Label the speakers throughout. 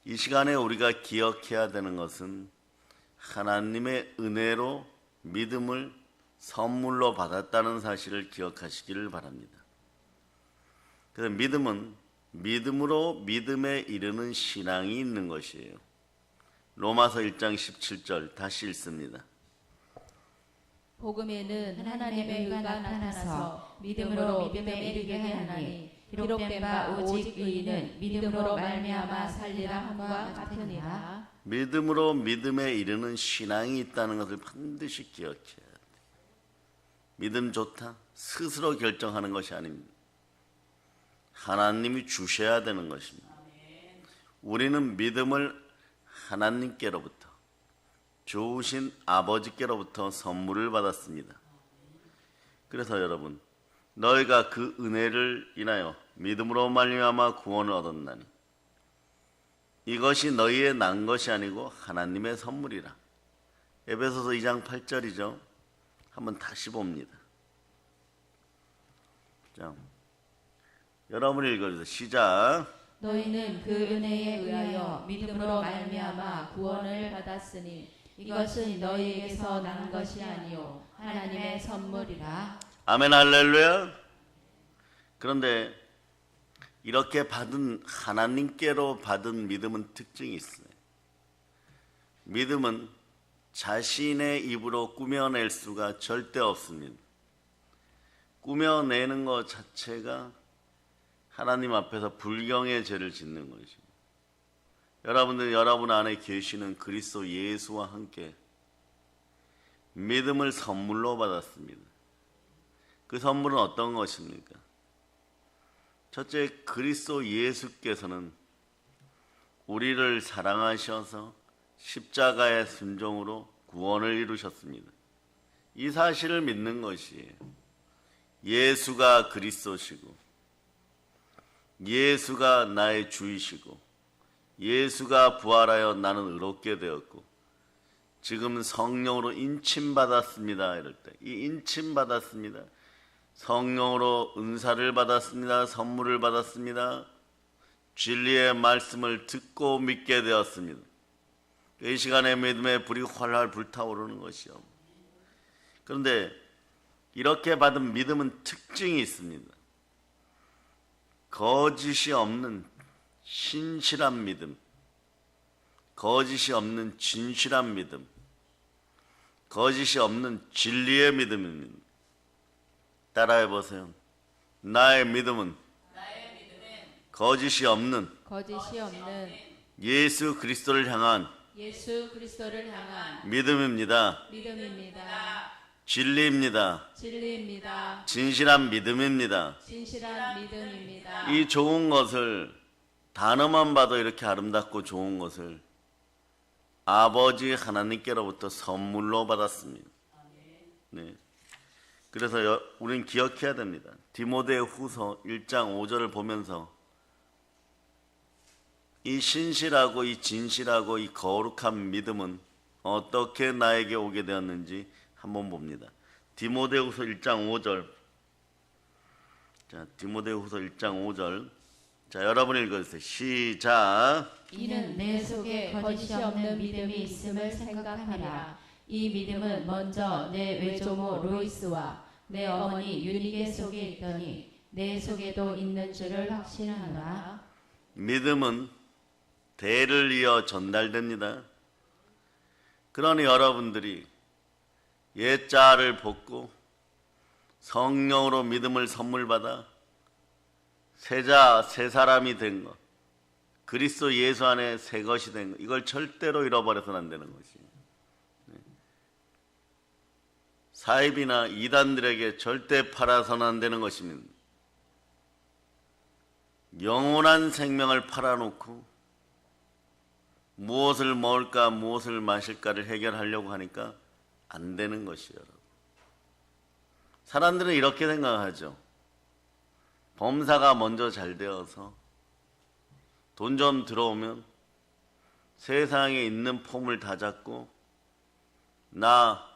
Speaker 1: 이 시간에 우리가 기억해야 되는 것은 하나님의 은혜로 믿음을 선물로 받았다는 사실을 기억하시기를 바랍니다. 그래서 믿음은 믿음으로 믿음에 이르는 신앙이 있는 것이에요. 로마서 1장 17절 다시 읽습니다.
Speaker 2: 복음에는 하나님의 의가 나타나서 믿음으로 믿음에 이르게 하나니 기록된 바 오직 의인은 믿음으로 말미암아 살리라 함과 같으니라.
Speaker 1: 믿음으로 믿음에 이르는 신앙이 있다는 것을 반드시 기억해야 돼요. 믿음 좋다 스스로 결정하는 것이 아닙니다. 하나님이 주셔야 되는 것입니다. 우리는 믿음을 하나님께로부터 좋으신 아버지께로부터 선물을 받았습니다. 그래서 여러분, 너희가 그 은혜를 인하여 믿음으로 말미암아 구원을 얻었나니 이것이 너희의 난 것이 아니고 하나님의 선물이라. 에베소서 2장 8절이죠. 한번 다시 봅니다. 자, 여러분이 읽어주세요. 시작.
Speaker 2: 너희는 그 은혜에 의하여 믿음으로 말미암아 구원을 받았으니 이것은 너희에게서 난 것이 아니요 하나님의 선물이라.
Speaker 1: 아멘 할렐루야. 그런데 이렇게 받은 하나님께로 받은 믿음은 특징이 있어요. 믿음은 자신의 입으로 꾸며낼 수가 절대 없습니다. 꾸며내는 것 자체가 하나님 앞에서 불경의 죄를 짓는 것입니다. 여러분들 여러분 안에 계시는 그리스도 예수와 함께 믿음을 선물로 받았습니다. 그 선물은 어떤 것입니까? 첫째, 그리스도 예수께서는 우리를 사랑하셔서 십자가의 순종으로 구원을 이루셨습니다. 이 사실을 믿는 것이에요. 예수가 그리스도시고 예수가 나의 주이시고 예수가 부활하여 나는 의롭게 되었고 지금 성령으로 인침받았습니다. 이럴 때 이 인침받았습니다. 성령으로 은사를 받았습니다. 선물을 받았습니다. 진리의 말씀을 듣고 믿게 되었습니다. 이 시간에 믿음의 불이 활활 불타오르는 것이요. 그런데 이렇게 받은 믿음은 특징이 있습니다. 거짓이 없는 신실한 믿음, 거짓이 없는 진실한 믿음, 거짓이 없는 진리의 믿음입니다. 따라해 보세요. 나의 믿음은 거짓이 없는 예수 그리스도를 향한 믿음입니다. 진리입니다. 진실한 믿음입니다. 이 좋은 것을 단어만 봐도 이렇게 아름답고 좋은 것을 아버지 하나님께로부터 선물로 받았습니다. 네. 그래서 우리는 기억해야 됩니다. 디모데후서 1장 5절을 보면서 이 신실하고 이 진실하고 이 거룩한 믿음은 어떻게 나에게 오게 되었는지 한번 봅니다. 디모데후서 1장 5절. 자, 디모데후서 1장 5절. 자, 여러분 읽어주세요. 시작.
Speaker 2: 이는 내 속에 거짓이 없는 믿음이 있음을 생각하니라. 이 믿음은 먼저 내 외조모 로이스와 내 어머니 유니게 속에 있더니 내 속에도 있는 줄을 확신하노라.
Speaker 1: 믿음은 대를 이어 전달됩니다. 그러니 여러분들이 옛자를 벗고 성령으로 믿음을 선물 받아 새 사람이 된 것, 그리스도 예수 안에 새 것이 된 것, 이걸 절대로 잃어버려서는 안 되는 것입니다. 사입이나 이단들에게 절대 팔아서는 안 되는 것입니다. 영원한 생명을 팔아놓고 무엇을 먹을까 무엇을 마실까를 해결하려고 하니까 안 되는 것이에요. 사람들은 이렇게 생각하죠. 범사가 먼저 잘 되어서 돈 좀 들어오면 세상에 있는 폼을 다 잡고 나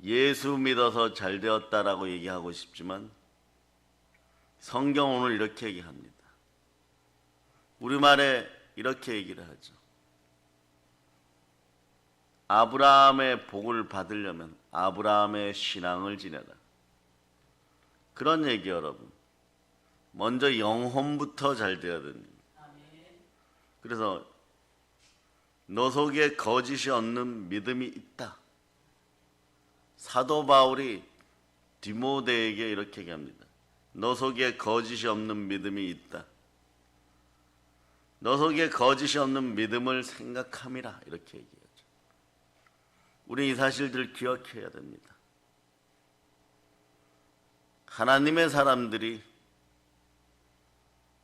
Speaker 1: 예수 믿어서 잘 되었다라고 얘기하고 싶지만 성경 오늘 이렇게 얘기합니다. 우리말에 이렇게 얘기를 하죠. 아브라함의 복을 받으려면 아브라함의 신앙을 지내라. 그런 얘기 여러분. 먼저 영혼부터 잘 되어야 됩니다. 그래서 너 속에 거짓이 없는 믿음이 있다. 사도 바울이 디모데에게 이렇게 얘기합니다. 너 속에 거짓이 없는 믿음이 있다. 너 속에 거짓이 없는 믿음을 생각함이라 이렇게 얘기하죠. 우리 이 사실들 기억해야 됩니다. 하나님의 사람들이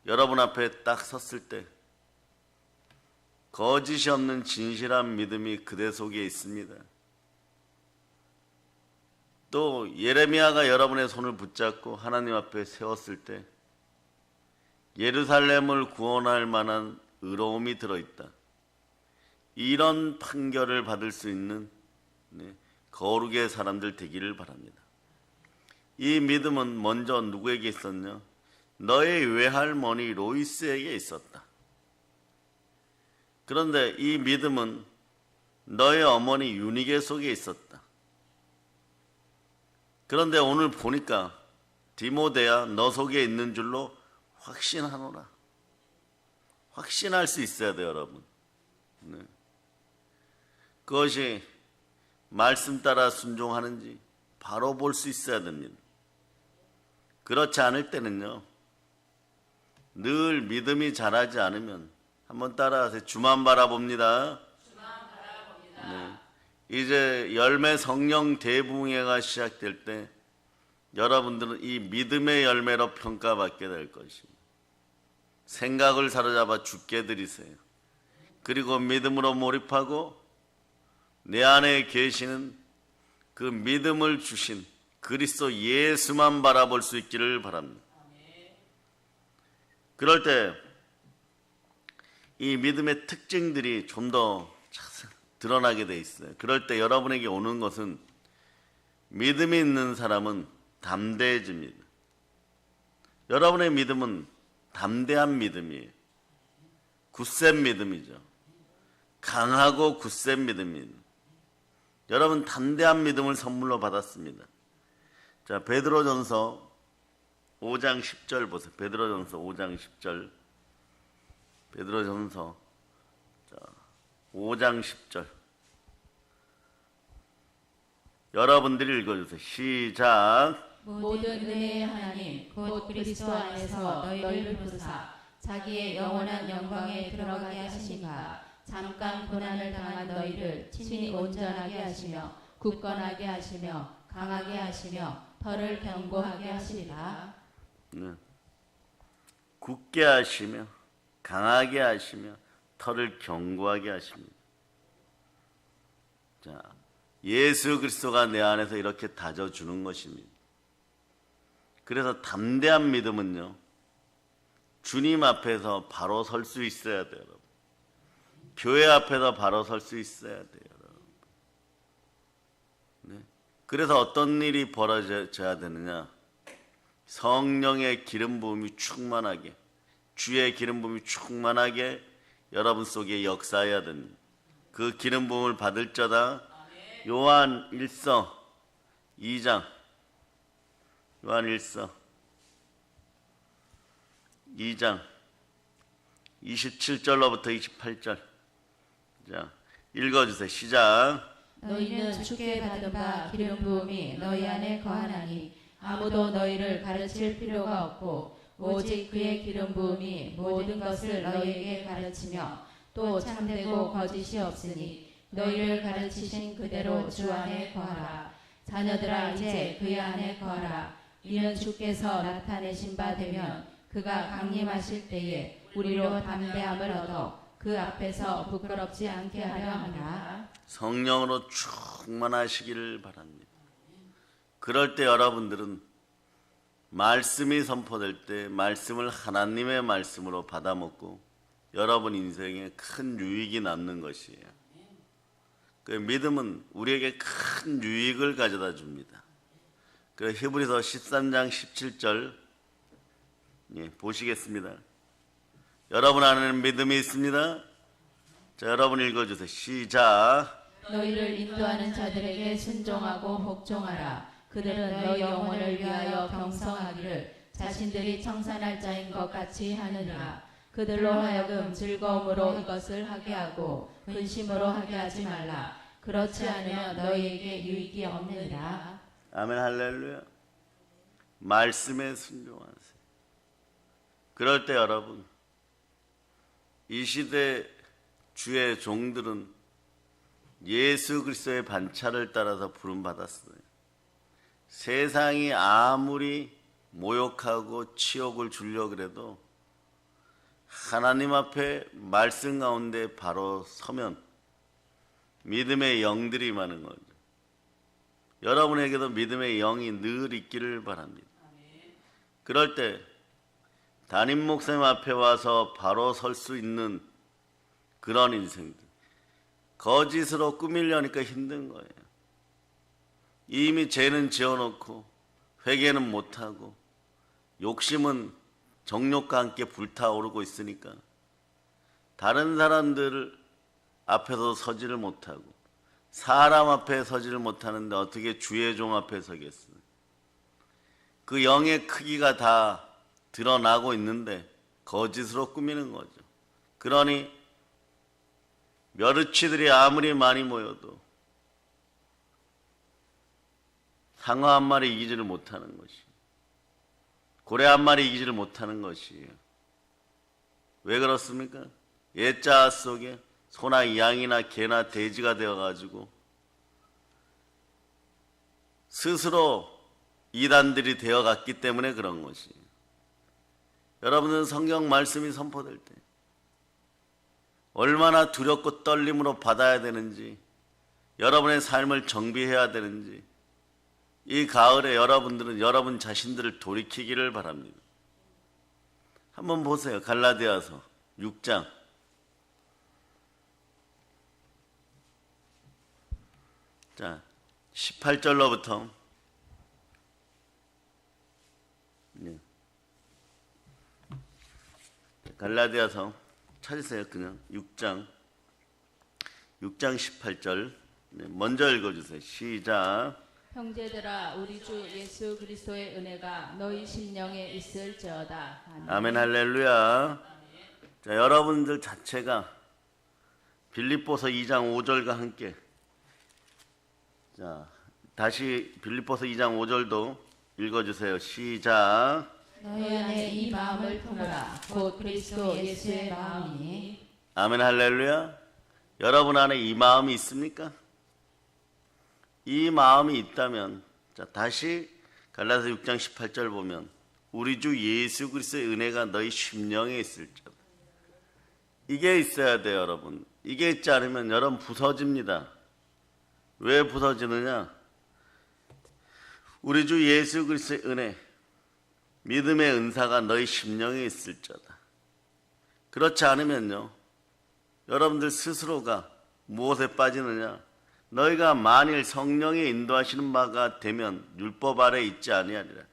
Speaker 1: 여러분 앞에 딱 섰을 때 거짓이 없는 진실한 믿음이 그대 속에 있습니다. 또 예레미야가 여러분의 손을 붙잡고 하나님 앞에 세웠을 때 예루살렘을 구원할 만한 의로움이 들어있다. 이런 판결을 받을 수 있는 거룩의 사람들 되기를 바랍니다. 이 믿음은 먼저 누구에게 있었냐? 너의 외할머니 로이스에게 있었다. 그런데 이 믿음은 너의 어머니 유니게 속에 있었다. 그런데 오늘 보니까 디모데야 너 속에 있는 줄로 확신하노라. 확신할 수 있어야 돼요, 여러분. 네. 그것이 말씀 따라 순종하는지 바로 볼 수 있어야 됩니다. 그렇지 않을 때는요, 늘 믿음이 자라지 않으면 한번 따라하세요. 주만 바라봅니다. 네. 이제 열매 성령 대붕해가 시작될 때 여러분들은 이 믿음의 열매로 평가받게 될 것입니다. 생각을 사로잡아 주께 드리세요. 그리고 믿음으로 몰입하고 내 안에 계시는 그 믿음을 주신 그리스도 예수만 바라볼 수 있기를 바랍니다. 그럴 때 이 믿음의 특징들이 좀 더 드러나게 돼 있어요. 그럴 때 여러분에게 오는 것은 믿음이 있는 사람은 담대해집니다. 여러분의 믿음은 담대한 믿음이에요. 굳센 믿음이죠. 강하고 굳센 믿음입니다. 여러분 담대한 믿음을 선물로 받았습니다. 자, 베드로전서 5장 10절 보세요. 베드로전서 5장 10절. 베드로전서 5장 10절. 여러분들이 읽어주세요. 시작.
Speaker 2: 모든 은혜의 하나님 곧 그리스도 안에서 너희를 부르사 자기의 영원한 영광에 들어가게 하시니가 잠깐 고난을 당한 너희를 친히 온전하게 하시며 굳건하게 하시며 강하게 하시며 털을 견고하게 하시리라.
Speaker 1: 네. 굳게 하시며 강하게 하시며 털을 견고하게 하십니다. 자, 예수 그리스도가 내 안에서 이렇게 다져주는 것입니다. 그래서 담대한 믿음은요, 주님 앞에서 바로 설 수 있어야 돼요, 여러분. 교회 앞에서 바로 설 수 있어야 돼요, 여러분. 네. 그래서 어떤 일이 벌어져야 되느냐? 성령의 기름 부음이 충만하게, 주의 기름 부음이 충만하게 여러분 속에 역사해야 됩니다. 그 기름 부음을 받을 자다. 요한 1서 2장, 요한 1서 2장 27절로부터 28절. 자, 읽어주세요. 시작.
Speaker 2: 너희는 주께 받은 바 기름 부음이 너희 안에 거하나니 아무도 너희를 가르칠 필요가 없고 오직 그의 기름 부음이 모든 것을 너희에게 가르치며 또 참되고 거짓이 없으니 너희를 가르치신 그대로 주 안에 거하라. 자녀들아 이제 그의 안에 거하라. 이는 주께서 나타내신 바 되면 그가 강림하실 때에 우리로 담대함을 얻어 그 앞에서 부끄럽지 않게 하려 함이라.
Speaker 1: 성령으로 충만하시기를 바랍니다. 그럴 때 여러분들은 말씀이 선포될 때 말씀을 하나님의 말씀으로 받아먹고 여러분 인생에 큰 유익이 남는 것이에요. 그 믿음은 우리에게 큰 유익을 가져다 줍니다. 그 히브리서 13장 17절 보시겠습니다. 여러분 안에는 믿음이 있습니다. 자, 여러분 읽어주세요. 시작.
Speaker 2: 너희를 인도하는 자들에게 순종하고 복종하라. 그들은 너희 영혼을 위하여 병성하기를 자신들이 청산할 자인 것 같이 하느니라. 그들로 하여금 즐거움으로 이것을 하게 하고 근심으로 하게 하지 말라. 그렇지 않으면 너희에게 유익이 없느니라.
Speaker 1: 아멘 할렐루야. 말씀에 순종하세요. 그럴 때 여러분, 이 시대 주의 종들은 예수 그리스도의 반차를 따라서 부름받았어요. 세상이 아무리 모욕하고 치욕을 주려고 그래도 하나님 앞에 말씀 가운데 바로 서면 믿음의 영들이 많은 거죠. 여러분에게도 믿음의 영이 늘 있기를 바랍니다. 그럴 때 담임 목사님 앞에 와서 바로 설 수 있는 그런 인생들, 거짓으로 꾸미려니까 힘든 거예요. 이미 죄는 지어놓고 회개는 못하고 욕심은 정욕과 함께 불타오르고 있으니까 다른 사람들 앞에서 서지를 못하고 사람 앞에 서지를 못하는데 어떻게 주의 종 앞에 서겠어요? 그 영의 크기가 다 드러나고 있는데 거짓으로 꾸미는 거죠. 그러니 멸치들이 아무리 많이 모여도 상어 한 마리 이기지를 못하는 것이, 고래 한 마리 이기지를 못하는 것이에요. 왜 그렇습니까? 옛자 속에 소나 양이나 개나 돼지가 되어가지고 스스로 이단들이 되어갔기 때문에 그런 것이에요. 여러분은 성경 말씀이 선포될 때 얼마나 두렵고 떨림으로 받아야 되는지, 여러분의 삶을 정비해야 되는지, 이 가을에 여러분들은 여러분 자신들을 돌이키기를 바랍니다. 한번 보세요. 갈라디아서 6장. 자, 18절로부터 갈라디아서 찾으세요. 그냥 6장 18절. 먼저 읽어주세요. 시작.
Speaker 2: 형제들아, 우리 주 예수 그리스도의 은혜가 너희 심령에 있을지어다.
Speaker 1: 아멘 할렐루야. 자, 여러분들 자체가 빌립보서 2장 5절과 함께, 자, 다시 빌립보서 2장 5절도 읽어주세요. 시작.
Speaker 2: 너희 안에 이 마음을 품으라. 곧 그리스도 예수의 마음이니.
Speaker 1: 아멘 할렐루야. 여러분 안에 이 마음이 있습니까? 이 마음이 있다면, 자, 다시 갈라디아서 6장 18절 보면 우리 주 예수 그리스도의 은혜가 너희 심령에 있을지어다. 이게 있어야 돼요, 여러분. 이게 있지 않으면 여러분 부서집니다. 왜 부서지느냐? 우리 주 예수 그리스도의 은혜, 믿음의 은사가 너희 심령에 있을지어다. 그렇지 않으면요, 여러분들 스스로가 무엇에 빠지느냐? 너희가 만일 성령의 인도하시는 바가 되면 율법 아래 있지 아니하리라.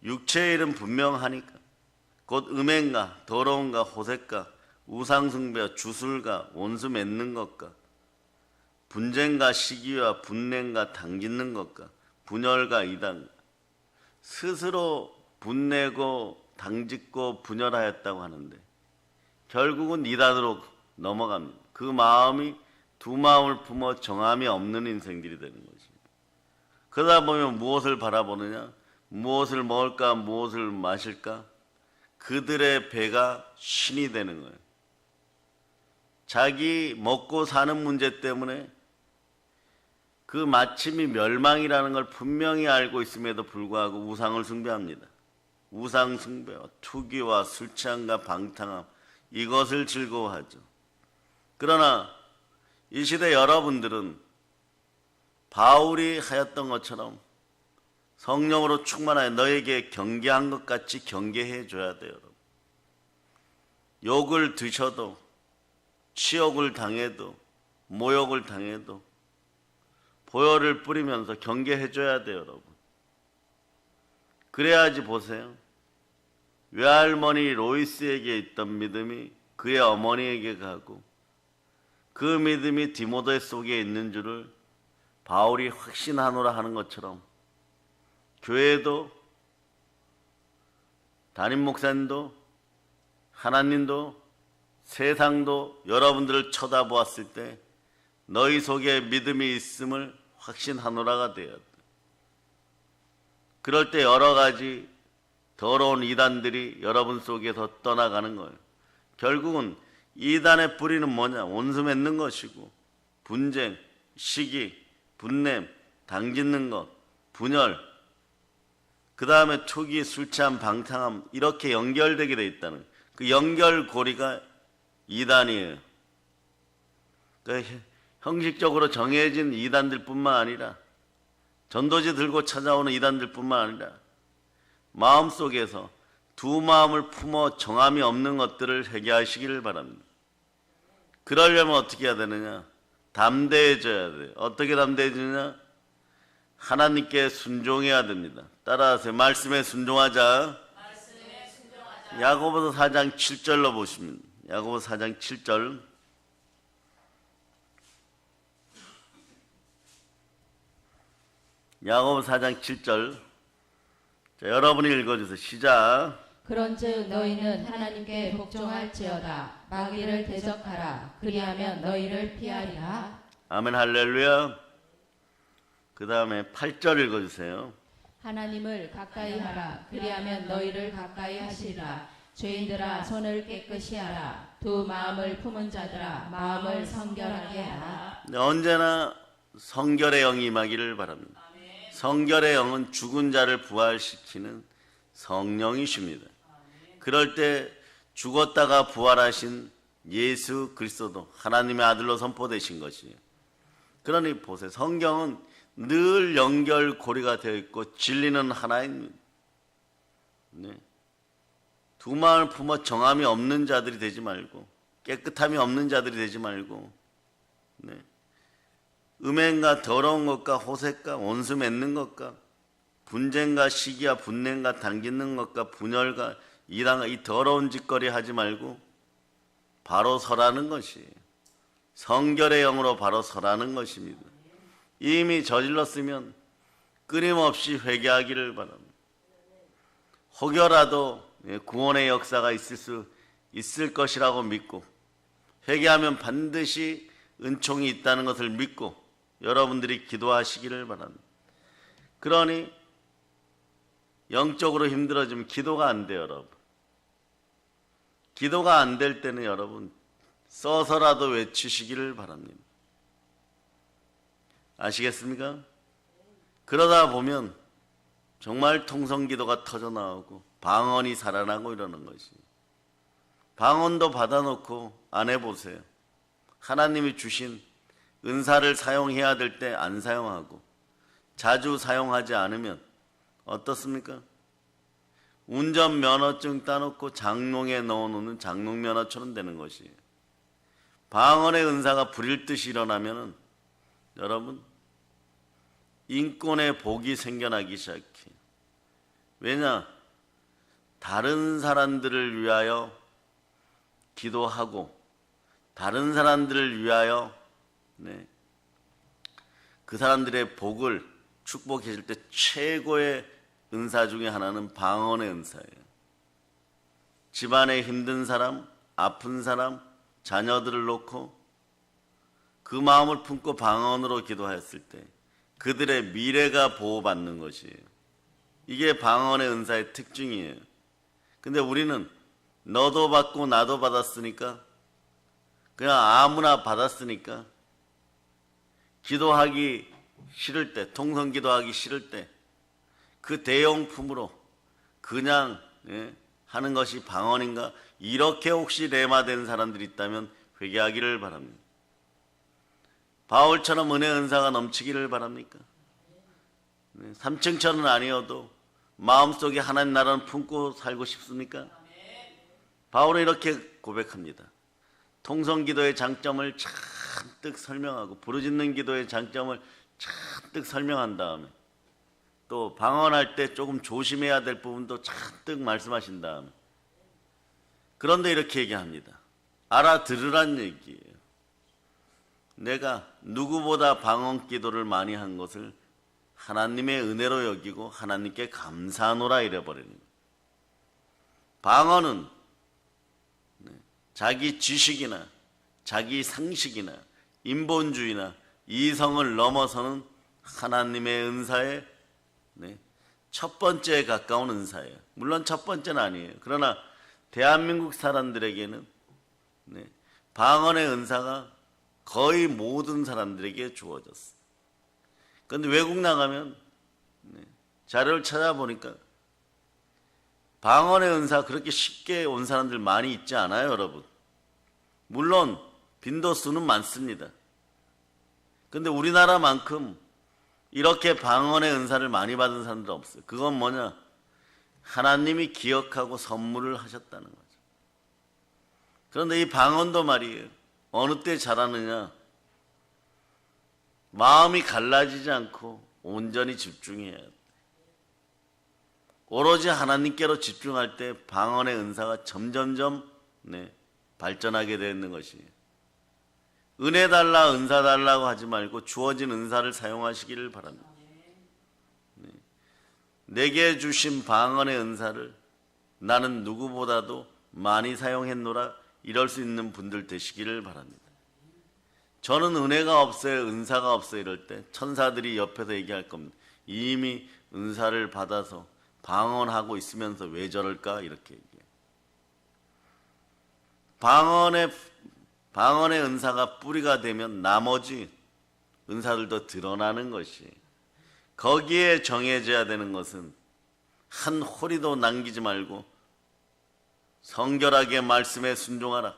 Speaker 1: 육체의 일은 분명하니까 곧 음행과 더러움과 호색과 우상숭배와 주술과 원수 맺는 것과 분쟁과 시기와 분냄과 당짓는 것과 분열과 이단, 스스로 분내고 당짓고 분열하였다고 하는데 결국은 이단으로 넘어갑니다. 그 마음이 두 마음을 품어 정함이 없는 인생들이 되는 것입니다. 그러다 보면 무엇을 바라보느냐? 무엇을 먹을까? 무엇을 마실까? 그들의 배가 신이 되는 거예요. 자기 먹고 사는 문제 때문에 그 마침이 멸망이라는 걸 분명히 알고 있음에도 불구하고 우상을 숭배합니다. 우상 숭배와 투기와 술 취함과 방탕함, 이것을 즐거워하죠. 그러나 이 시대 여러분들은 바울이 하였던 것처럼 성령으로 충만하여 너에게 경계한 것 같이 경계해 줘야 돼요. 여러분. 욕을 드셔도, 치욕을 당해도, 모욕을 당해도 보혈을 뿌리면서 경계해 줘야 돼요, 여러분. 그래야지 보세요. 외할머니 로이스에게 있던 믿음이 그의 어머니에게 가고 그 믿음이 디모데 속에 있는 줄을 바울이 확신하노라 하는 것처럼 교회도 담임 목사님도 하나님도 세상도 여러분들을 쳐다보았을 때 너희 속에 믿음이 있음을 확신하노라가 되어야 돼. 그럴 때 여러 가지 더러운 이단들이 여러분 속에서 떠나가는 거예요. 결국은 이단의 뿌리는 뭐냐? 원수 맺는 것이고 분쟁, 시기, 분냄, 당짓는 것, 분열, 그 다음에 초기 술 취함, 방탕함 이렇게 연결되게 돼 있다는 그 연결고리가 이단이에요. 그러니까 형식적으로 정해진 이단들뿐만 아니라 전도지 들고 찾아오는 이단들뿐만 아니라 마음속에서 두 마음을 품어 정함이 없는 것들을 회개하시기를 바랍니다. 그러려면 어떻게 해야 되느냐? 담대해져야 돼요. 어떻게 담대해지느냐? 하나님께 순종해야 됩니다. 따라하세요. 말씀에 순종하자. 야고보서 4장 7절로 보시면 야고보서 4장 7절 야고보서 4장 7절 자, 여러분이 읽어주세요. 시작.
Speaker 2: 그런즉 너희는 하나님께 복종할지어다. 마귀를 대적하라. 그리하면 너희를 피하리라.
Speaker 1: 아멘 할렐루야. 그 다음에 8절 읽어주세요.
Speaker 2: 하나님을 가까이 하라. 그리하면 너희를 가까이 하시리라. 죄인들아 손을 깨끗이 하라. 두 마음을 품은 자들아 마음을 성결하게 하라.
Speaker 1: 네, 언제나 성결의 영이 임하기를 바랍니다. 성결의 영은 죽은 자를 부활시키는 성령이십니다. 그럴 때 죽었다가 부활하신 예수 그리스도도 하나님의 아들로 선포되신 것이에요. 그러니 보세요. 성경은 늘 연결고리가 되어 있고 진리는 하나입니다. 네. 두 마음을 품어 정함이 없는 자들이 되지 말고 깨끗함이 없는 자들이 되지 말고 네. 음행과 더러운 것과 호색과 원수 맺는 것과 분쟁과 시기와 분냄과 당기는 것과 분열과 이랑과 이 더러운 짓거리 하지 말고 바로 서라는 것이에요. 성결의 영으로 바로 서라는 것입니다. 이미 저질렀으면 끊임없이 회개하기를 바랍니다. 혹여라도 구원의 역사가 있을 것이라고 믿고 회개하면 반드시 은총이 있다는 것을 믿고 여러분들이 기도하시기를 바랍니다. 그러니 영적으로 힘들어지면 기도가 안 돼요, 여러분. 기도가 안 될 때는 여러분 써서라도 외치시기를 바랍니다. 아시겠습니까? 그러다 보면 정말 통성기도가 터져나오고 방언이 살아나고 이러는 것이. 방언도 받아놓고 안 해보세요. 하나님이 주신 은사를 사용해야 될 때 안 사용하고 자주 사용하지 않으면 어떻습니까? 운전면허증 따놓고 장롱에 넣어놓는 장롱면허처럼 되는 것이에요. 방언의 은사가 불일 듯이 일어나면 여러분 인권의 복이 생겨나기 시작해요. 왜냐? 다른 사람들을 위하여 기도하고 다른 사람들을 위하여 그 사람들의 복을 축복해 줄 때 최고의 은사 중에 하나는 방언의 은사예요. 집안에 힘든 사람, 아픈 사람, 자녀들을 놓고 그 마음을 품고 방언으로 기도하였을 때 그들의 미래가 보호받는 것이에요. 이게 방언의 은사의 특징이에요. 근데 우리는 너도 받고 나도 받았으니까 그냥 아무나 받았으니까 기도하기 싫을 때, 통성기도하기 싫을 때 그 대용품으로 그냥 하는 것이 방언인가? 이렇게 혹시 레마된 사람들이 있다면 회개하기를 바랍니다. 바울처럼 은혜 은사가 넘치기를 바랍니까? 3층천은 아니어도 마음속에 하나님 나라는 품고 살고 싶습니까? 바울은 이렇게 고백합니다. 통성기도의 장점을 잔뜩 설명하고 부르짖는 기도의 장점을 잔뜩 설명한 다음에 또 방언할 때 조금 조심해야 될 부분도 잔뜩 말씀하신 다음에 그런데 이렇게 얘기합니다. 알아들으란 얘기예요. 내가 누구보다 방언 기도를 많이 한 것을 하나님의 은혜로 여기고 하나님께 감사하노라 이래버리는 거예요. 방언은 자기 지식이나 자기 상식이나 인본주의나 이성을 넘어서는 하나님의 은사의 첫 번째에 가까운 은사예요. 물론 첫 번째는 아니에요. 그러나 대한민국 사람들에게는 방언의 은사가 거의 모든 사람들에게 주어졌어요. 그런데 외국 나가면 자료를 찾아보니까 방언의 은사 그렇게 쉽게 온 사람들 많이 있지 않아요, 여러분. 물론 빈도수는 많습니다. 그런데 우리나라만큼 이렇게 방언의 은사를 많이 받은 사람들 없어요. 그건 뭐냐? 하나님이 기억하고 선물을 하셨다는 거죠. 그런데 이 방언도 말이에요. 어느 때 잘하느냐? 마음이 갈라지지 않고 온전히 집중해야 돼. 오로지 하나님께로 집중할 때 방언의 은사가 점점점 발전하게 되는 것이에요. 은혜 달라 은사 달라고 하지 말고 주어진 은사를 사용하시기를 바랍니다. 내게 주신 방언의 은사를 나는 누구보다도 많이 사용했노라 이럴 수 있는 분들 되시기를 바랍니다. 저는 은혜가 없어요, 은사가 없어요 이럴 때 천사들이 옆에서 얘기할 겁니다. 이미 은사를 받아서 방언하고 있으면서 왜 저럴까 이렇게 얘기해요. 방언의 은사가 뿌리가 되면 나머지 은사들도 드러나는 것이, 거기에 정해져야 되는 것은 한 호리도 남기지 말고 성결하게 말씀에 순종하라.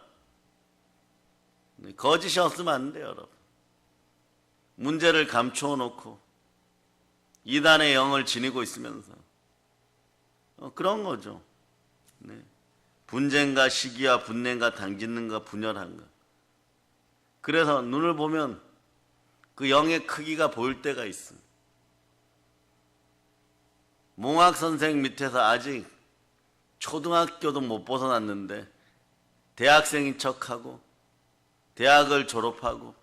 Speaker 1: 거짓이 없으면 안 돼요, 여러분. 문제를 감추어 놓고 이단의 영을 지니고 있으면서 그런 거죠. 분쟁과 시기와 분냉과 당짓는가 분열한가. 그래서 눈을 보면 그 영의 크기가 보일 때가 있습니다. 몽학 선생 밑에서 아직 초등학교도 못 벗어났는데 대학생인 척하고 대학을 졸업하고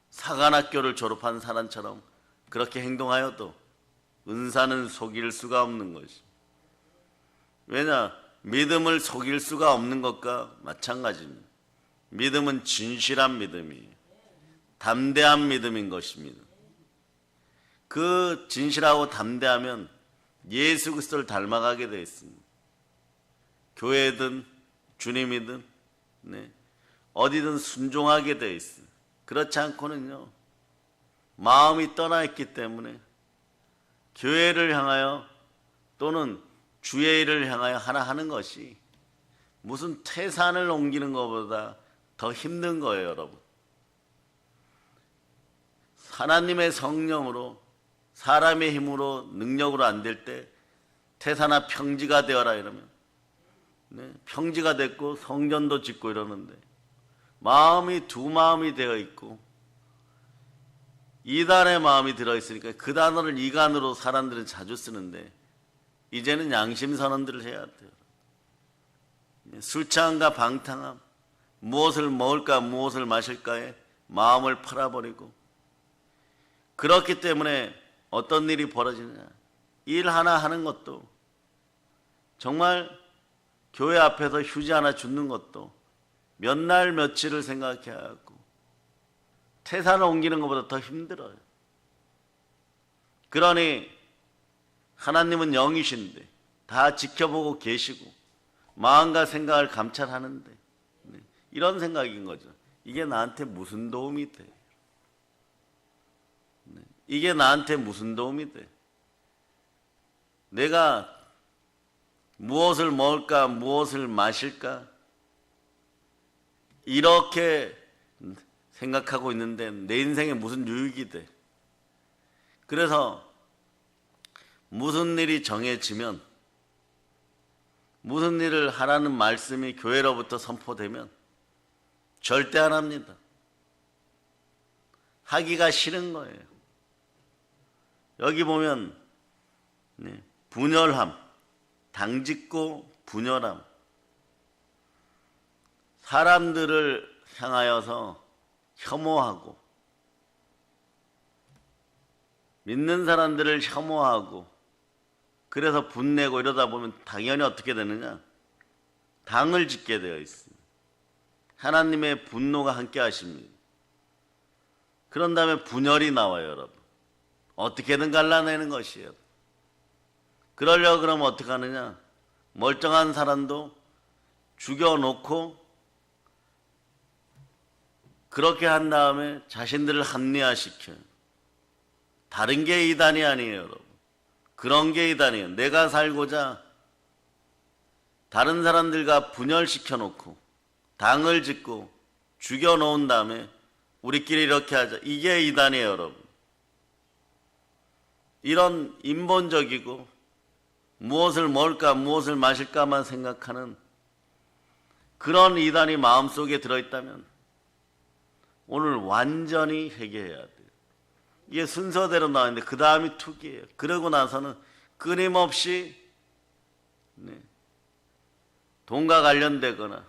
Speaker 1: 사관학교를 졸업한 사람처럼 그렇게 행동하여도 은사는 속일 수가 없는 것이. 왜냐? 믿음을 속일 수가 없는 것과 마찬가지입니다. 믿음은 진실한 믿음이에요. 담대한 믿음인 것입니다. 그 진실하고 담대하면 예수 그리스도를 닮아가게 되어 있습니다. 교회든 주님이든 어디든 순종하게 되어 있어요. 그렇지 않고는요, 마음이 떠나 있기 때문에 교회를 향하여 또는 주의 일을 향하여 하나 하는 것이 무슨 태산을 옮기는 것보다 더 힘든 거예요, 여러분. 하나님의 성령으로 사람의 힘으로 능력으로 안 될 때 태산아 평지가 되어라 이러면 평지가 됐고 성전도 짓고 이러는데 마음이 두 마음이 되어 있고 이단의 마음이 들어있으니까 그 단어를 이간으로 사람들은 자주 쓰는데 이제는 양심선언들을 해야 돼요. 술취함과 방탕함, 무엇을 먹을까 무엇을 마실까에 마음을 팔아버리고, 그렇기 때문에 어떤 일이 벌어지느냐, 일 하나 하는 것도, 정말 교회 앞에서 휴지 하나 줍는 것도 몇 날 며칠을 생각해야 하고 태산을 옮기는 것보다 더 힘들어요. 그러니 하나님은 영이신데 다 지켜보고 계시고 마음과 생각을 감찰하는데 이런 생각인 거죠. 이게 나한테 무슨 도움이 돼? 이게 나한테 무슨 도움이 돼? 내가 무엇을 먹을까 무엇을 마실까 이렇게 생각하고 있는데 내 인생에 무슨 유익이 돼? 그래서 무슨 일이 정해지면, 무슨 일을 하라는 말씀이 교회로부터 선포되면 절대 안 합니다. 하기가 싫은 거예요. 여기 보면 분열함, 당짓고 분열함. 사람들을 향하여서 혐오하고 믿는 사람들을 혐오하고 그래서 분내고 이러다 보면 당연히 어떻게 되느냐? 당을 짓게 되어 있습니다. 하나님의 분노가 함께 하십니다. 그런 다음에 분열이 나와요, 여러분. 어떻게든 갈라내는 것이에요. 그러려고 그러면 어떻게 하느냐? 멀쩡한 사람도 죽여놓고 그렇게 한 다음에 자신들을 합리화시켜요. 다른 게 이단이 아니에요, 여러분. 그런 게 이단이에요. 내가 살고자 다른 사람들과 분열시켜 놓고 당을 짓고 죽여놓은 다음에 우리끼리 이렇게 하자. 이게 이단이에요, 여러분. 이런 인본적이고 무엇을 먹을까 무엇을 마실까만 생각하는 그런 이단이 마음속에 들어있다면 오늘 완전히 회개해야 돼요. 이게 순서대로 나왔는데 그 다음이 투기예요. 그러고 나서는 끊임없이 돈과 관련되거나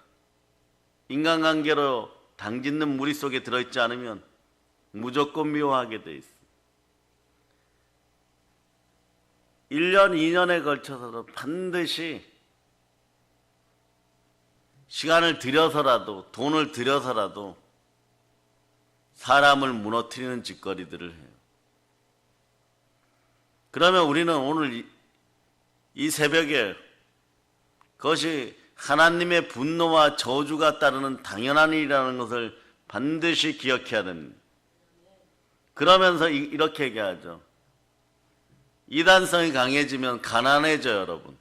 Speaker 1: 인간관계로 당짓는 무리 속에 들어있지 않으면 무조건 미워하게 돼 있어요. 1년, 2년에 걸쳐서도 반드시 시간을 들여서라도 돈을 들여서라도 사람을 무너뜨리는 짓거리들을 해요. 그러면 우리는 오늘 이 새벽에 그것이 하나님의 분노와 저주가 따르는 당연한 일이라는 것을 반드시 기억해야 됩니다. 그러면서 이렇게 얘기하죠. 이단성이 강해지면 가난해져요, 여러분.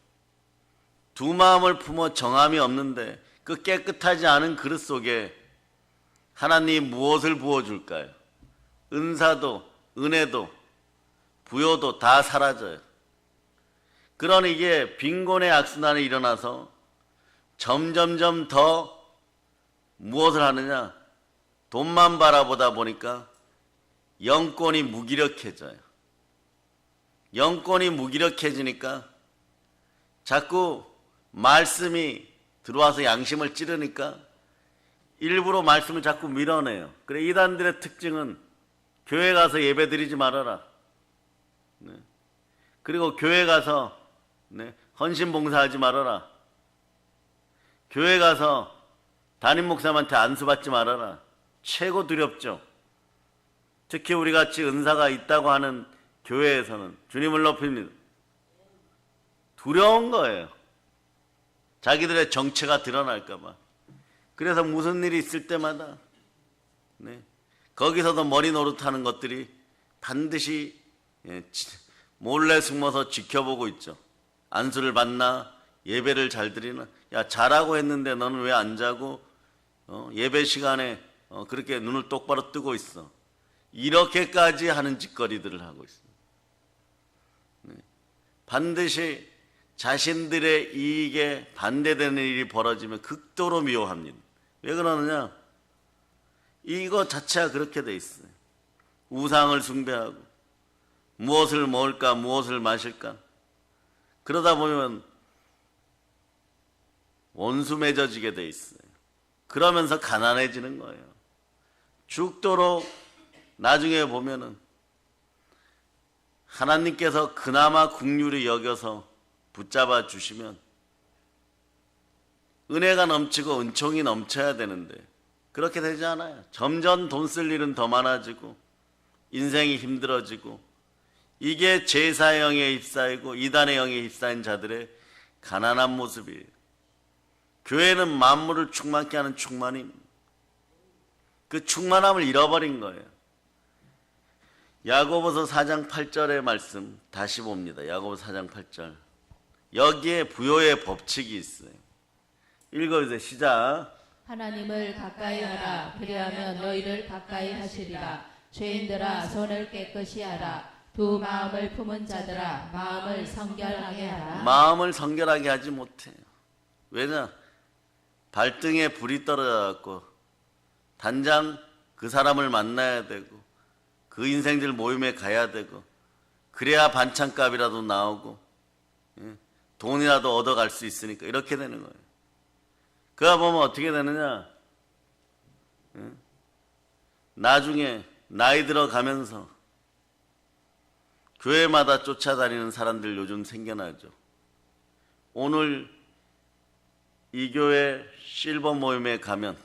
Speaker 1: 두 마음을 품어 정함이 없는데 그 깨끗하지 않은 그릇 속에 하나님이 무엇을 부어줄까요? 은사도, 은혜도, 부요도 다 사라져요. 그러니 이게 빈곤의 악순환이 일어나서 점점점 더 무엇을 하느냐? 돈만 바라보다 보니까 영권이 무기력해져요. 영권이 무기력해지니까 자꾸 말씀이 들어와서 양심을 찌르니까 일부러 말씀을 자꾸 밀어내요. 그래, 이단들의 특징은 교회 가서 예배 드리지 말아라. 그리고 교회 가서 헌신 봉사하지 말아라. 교회 가서 담임 목사님한테 안수받지 말아라. 최고 두렵죠. 특히 우리 같이 은사가 있다고 하는 교회에서는 주님을 높입니다. 두려운 거예요. 자기들의 정체가 드러날까 봐. 그래서 무슨 일이 있을 때마다 거기서도 머리 노릇하는 것들이 반드시 몰래 숨어서 지켜보고 있죠. 안수를 받나? 예배를 잘 드리나? 야, 자라고 했는데 너는 왜 안 자고 예배 시간에 그렇게 눈을 똑바로 뜨고 있어. 이렇게까지 하는 짓거리들을 하고 있습니다. 반드시 자신들의 이익에 반대되는 일이 벌어지면 극도로 미워합니다. 왜 그러느냐? 이거 자체가 그렇게 돼 있어요. 우상을 숭배하고 무엇을 먹을까 무엇을 마실까 그러다 보면 원수 맺어지게 돼 있어요. 그러면서 가난해지는 거예요. 죽도록 나중에 보면은 하나님께서 그나마 긍휼히 여겨서 붙잡아 주시면 은혜가 넘치고 은총이 넘쳐야 되는데 그렇게 되지 않아요. 점점 돈 쓸 일은 더 많아지고 인생이 힘들어지고 이게 제사의 영에 휩싸이고 이단의 영에 휩싸인 자들의 가난한 모습이에요. 교회는 만물을 충만케 하는 충만입니다. 그 충만함을 잃어버린 거예요. 야고보서 4장 8절의 말씀 다시 봅니다. 야고보서 4장 8절. 여기에 부요의 법칙이 있어요. 읽어주세요. 시작.
Speaker 2: 하나님을 가까이 하라. 그리하면 너희를 가까이 하시리라. 죄인들아 손을 깨끗이 하라. 두 마음을 품은 자들아 마음을 성결하게 하라.
Speaker 1: 마음을 성결하게 하지 못해요. 왜냐? 발등에 불이 떨어져갖고 단장 그 사람을 만나야 되고 그 인생들 모임에 가야 되고 그래야 반찬값이라도 나오고 돈이라도 얻어갈 수 있으니까 이렇게 되는 거예요. 그가 보면 어떻게 되느냐? 나중에 나이 들어가면서 교회마다 쫓아다니는 사람들 요즘 생겨나죠. 오늘 이 교회 실버 모임에 가면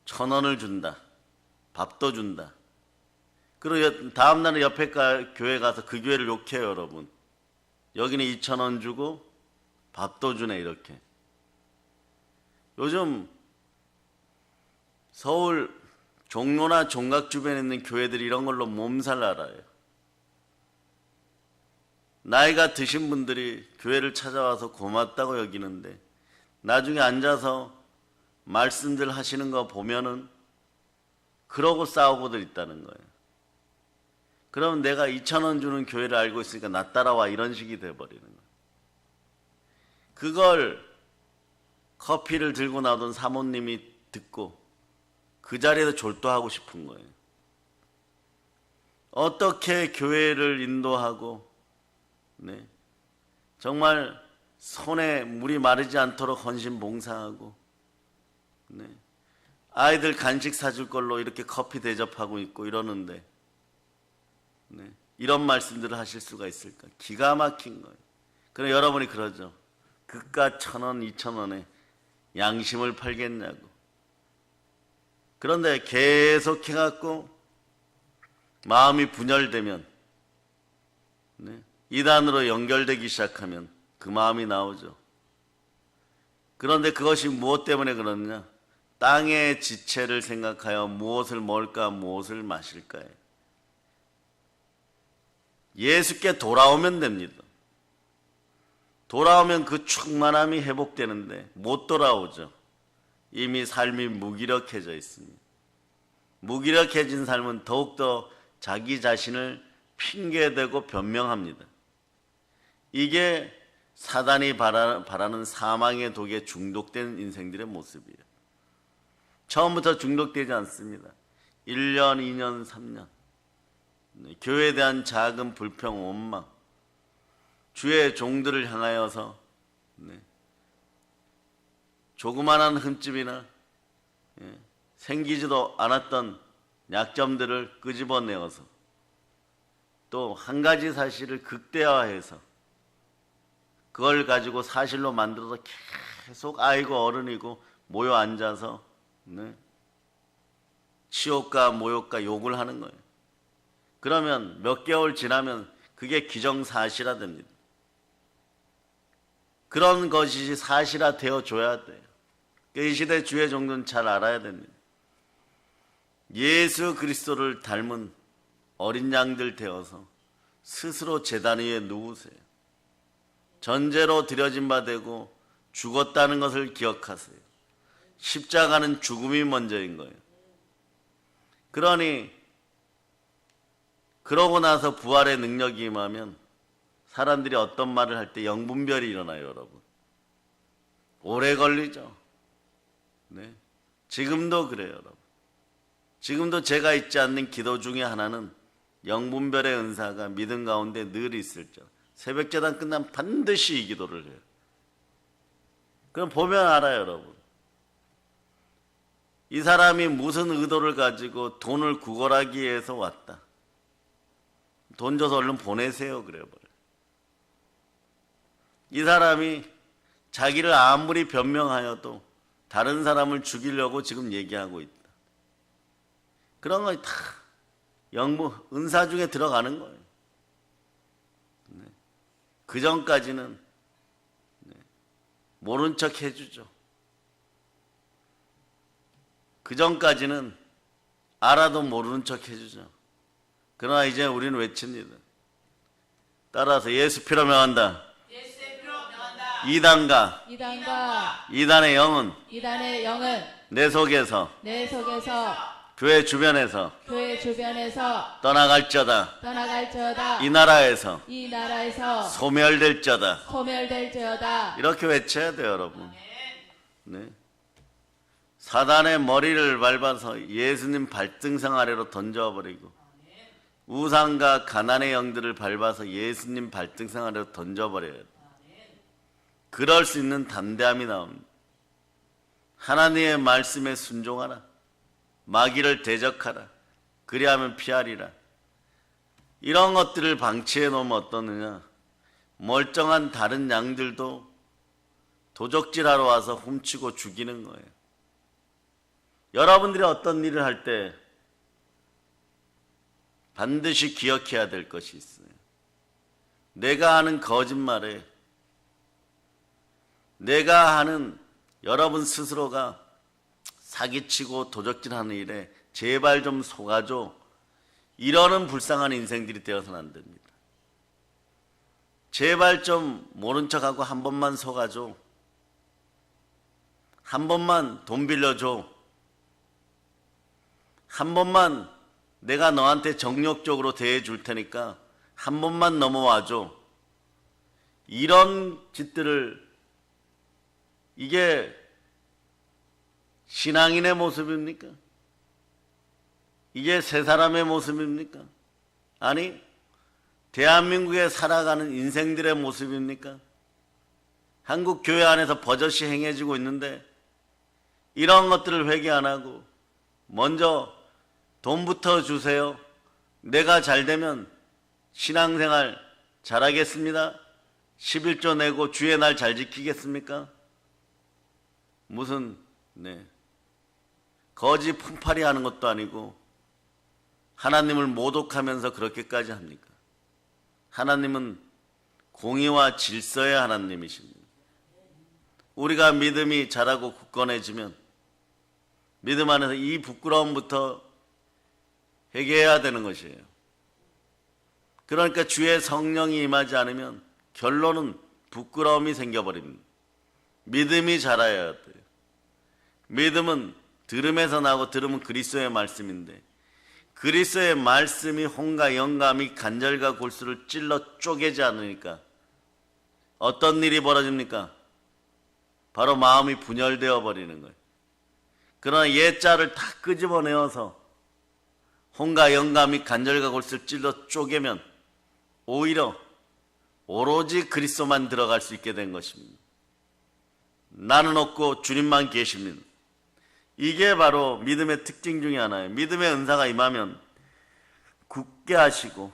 Speaker 1: 1,000원을 준다. 밥도 준다. 그리고 다음날은 옆에 교회 가서 그 교회를 욕해요, 여러분. 여기는 2,000원 주고 밥도 주네, 이렇게. 요즘 서울 종로나 종각 주변에 있는 교회들이 이런 걸로 몸살 알아요. 나이가 드신 분들이 교회를 찾아와서 고맙다고 여기는데 나중에 앉아서 말씀들 하시는 거 보면은 그러고 싸우고들 있다는 거예요. 그럼 내가 2,000원 주는 교회를 알고 있으니까 나 따라와, 이런 식이 돼버리는 거예요. 그걸 커피를 들고 나오던 사모님이 듣고 그 자리에서 졸도하고 싶은 거예요. 어떻게 교회를 인도하고 정말 손에 물이 마르지 않도록 헌신 봉사하고 아이들 간식 사줄 걸로 이렇게 커피 대접하고 있고 이러는데 이런 말씀들을 하실 수가 있을까? 기가 막힌 거예요. 그럼 여러분이 그러죠. 그깟 1,000원, 2,000원에 양심을 팔겠냐고. 그런데 계속 해갖고 마음이 분열되면 이단으로 연결되기 시작하면 그 마음이 나오죠. 그런데 그것이 무엇 때문에 그러느냐? 땅의 지체를 생각하여 무엇을 먹을까 무엇을 마실까에 예수께 돌아오면 됩니다. 돌아오면 그 충만함이 회복되는데 못 돌아오죠. 이미 삶이 무기력해져 있습니다. 무기력해진 삶은 더욱더 자기 자신을 핑계대고 변명합니다. 이게 사단이 바라는 사망의 독에 중독된 인생들의 모습이에요. 처음부터 중독되지 않습니다. 1년, 2년, 3년 교회에 대한 작은 불평, 원망, 주의 종들을 향하여서 조그마한 흠집이나 생기지도 않았던 약점들을 끄집어내어서 또 한 가지 사실을 극대화해서 그걸 가지고 사실로 만들어서 계속 아이고 어른이고 모여 앉아서 치욕과 모욕과 욕을 하는 거예요. 그러면 몇 개월 지나면 그게 기정사실화 됩니다. 그런 것이 사실화 되어줘야 돼요. 이 시대 주의 종들은 잘 알아야 됩니다. 예수 그리스도를 닮은 어린 양들 되어서 스스로 제단 위에 누우세요. 전제로 드려진 바 되고 죽었다는 것을 기억하세요. 십자가는 죽음이 먼저인 거예요. 그러니 그러고 나서 부활의 능력이 임하면 사람들이 어떤 말을 할 때 영분별이 일어나요, 여러분. 오래 걸리죠. 지금도 그래요, 여러분. 지금도 제가 잊지 않는 기도 중에 하나는 영분별의 은사가 믿음 가운데 늘 있을 줄. 새벽제단 끝나면 반드시 이 기도를 해요. 그럼 보면 알아요, 여러분. 이 사람이 무슨 의도를 가지고 돈을 구걸하기 위해서 왔다. 돈 줘서 얼른 보내세요, 그래요. 이 사람이 자기를 아무리 변명하여도 다른 사람을 죽이려고 지금 얘기하고 있다. 그런 거 다 은사 중에 들어가는 거예요. 그 전까지는 모른 척 해주죠. 그 전까지는 알아도 모르는 척 해주죠. 그러나 이제 우리는 외칩니다. 따라서 예수 피로 명한다. 이단과 이단의 영은 내 속에서 교회 주변에서 떠나갈지어다. 이 나라에서 소멸될지어다. 이렇게 외쳐야 돼요, 여러분. 사단의 머리를 밟아서 예수님 발등상 아래로 던져버리고 우상과 가난의 영들을 밟아서 예수님 발등상 아래로 던져버려야 돼요. 그럴 수 있는 담대함이 나옵니다. 하나님의 말씀에 순종하라. 마귀를 대적하라. 그리하면 피하리라. 이런 것들을 방치해 놓으면 어떠느냐? 멀쩡한 다른 양들도 도적질하러 와서 훔치고 죽이는 거예요. 여러분들이 어떤 일을 할 때 반드시 기억해야 될 것이 있어요. 내가 하는 거짓말에, 내가 하는 여러분 스스로가 사기치고 도적질하는 일에 제발 좀 속아줘. 이러는 불쌍한 인생들이 되어서는 안 됩니다. 제발 좀 모른 척하고 한 번만 속아줘. 한 번만 돈 빌려줘. 한 번만 내가 너한테 정력적으로 대해줄 테니까 한 번만 넘어와줘. 이런 짓들을, 이게 신앙인의 모습입니까? 이게 새 사람의 모습입니까? 아니, 대한민국에 살아가는 인생들의 모습입니까? 한국 교회 안에서 버젓이 행해지고 있는데 이런 것들을 회개 안 하고 먼저 돈부터 주세요. 내가 잘 되면 신앙생활 잘하겠습니다. 11조 내고 주의 날 잘 지키겠습니까? 무슨 거지 품팔이 하는 것도 아니고 하나님을 모독하면서 그렇게까지 합니까? 하나님은 공의와 질서의 하나님이십니다. 우리가 믿음이 자라고 굳건해지면 믿음 안에서 이 부끄러움부터 회개해야 되는 것이에요. 그러니까 주의 성령이 임하지 않으면 결론은 부끄러움이 생겨버립니다. 믿음이 자라야 돼요. 믿음은 들음에서 나고 들음은 그리스도의 말씀인데 그리스도의 말씀이 혼과 영감이 간절과 골수를 찔러 쪼개지 않으니까 어떤 일이 벌어집니까? 바로 마음이 분열되어 버리는 거예요. 그러나 옛자를 다 끄집어내어서 혼과 영감이 간절과 골수를 찔러 쪼개면 오히려 오로지 그리스도만 들어갈 수 있게 된 것입니다. 나는 없고 주님만 계십니다. 이게 바로 믿음의 특징 중에 하나예요. 믿음의 은사가 임하면 굳게 하시고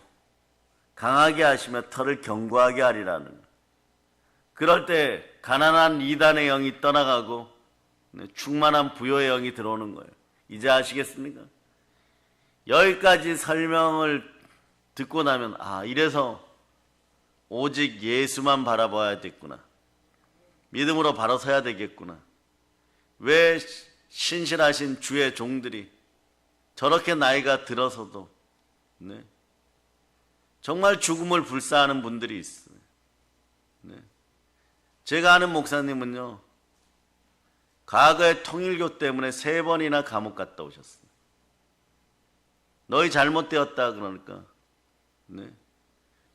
Speaker 1: 강하게 하시며 털을 견고하게 하리라는 거예요. 그럴 때 가난한 이단의 영이 떠나가고 충만한 부요의 영이 들어오는 거예요. 이제 아시겠습니까? 여기까지 설명을 듣고 나면 이래서 오직 예수만 바라봐야 됐구나. 믿음으로 바로 서야 되겠구나. 왜 신실하신 주의 종들이 저렇게 나이가 들어서도 정말 죽음을 불사하는 분들이 있어요. 제가 아는 목사님은요, 과거에 통일교 때문에 3번이나 감옥 갔다 오셨어요. 너희 잘못되었다 그러니까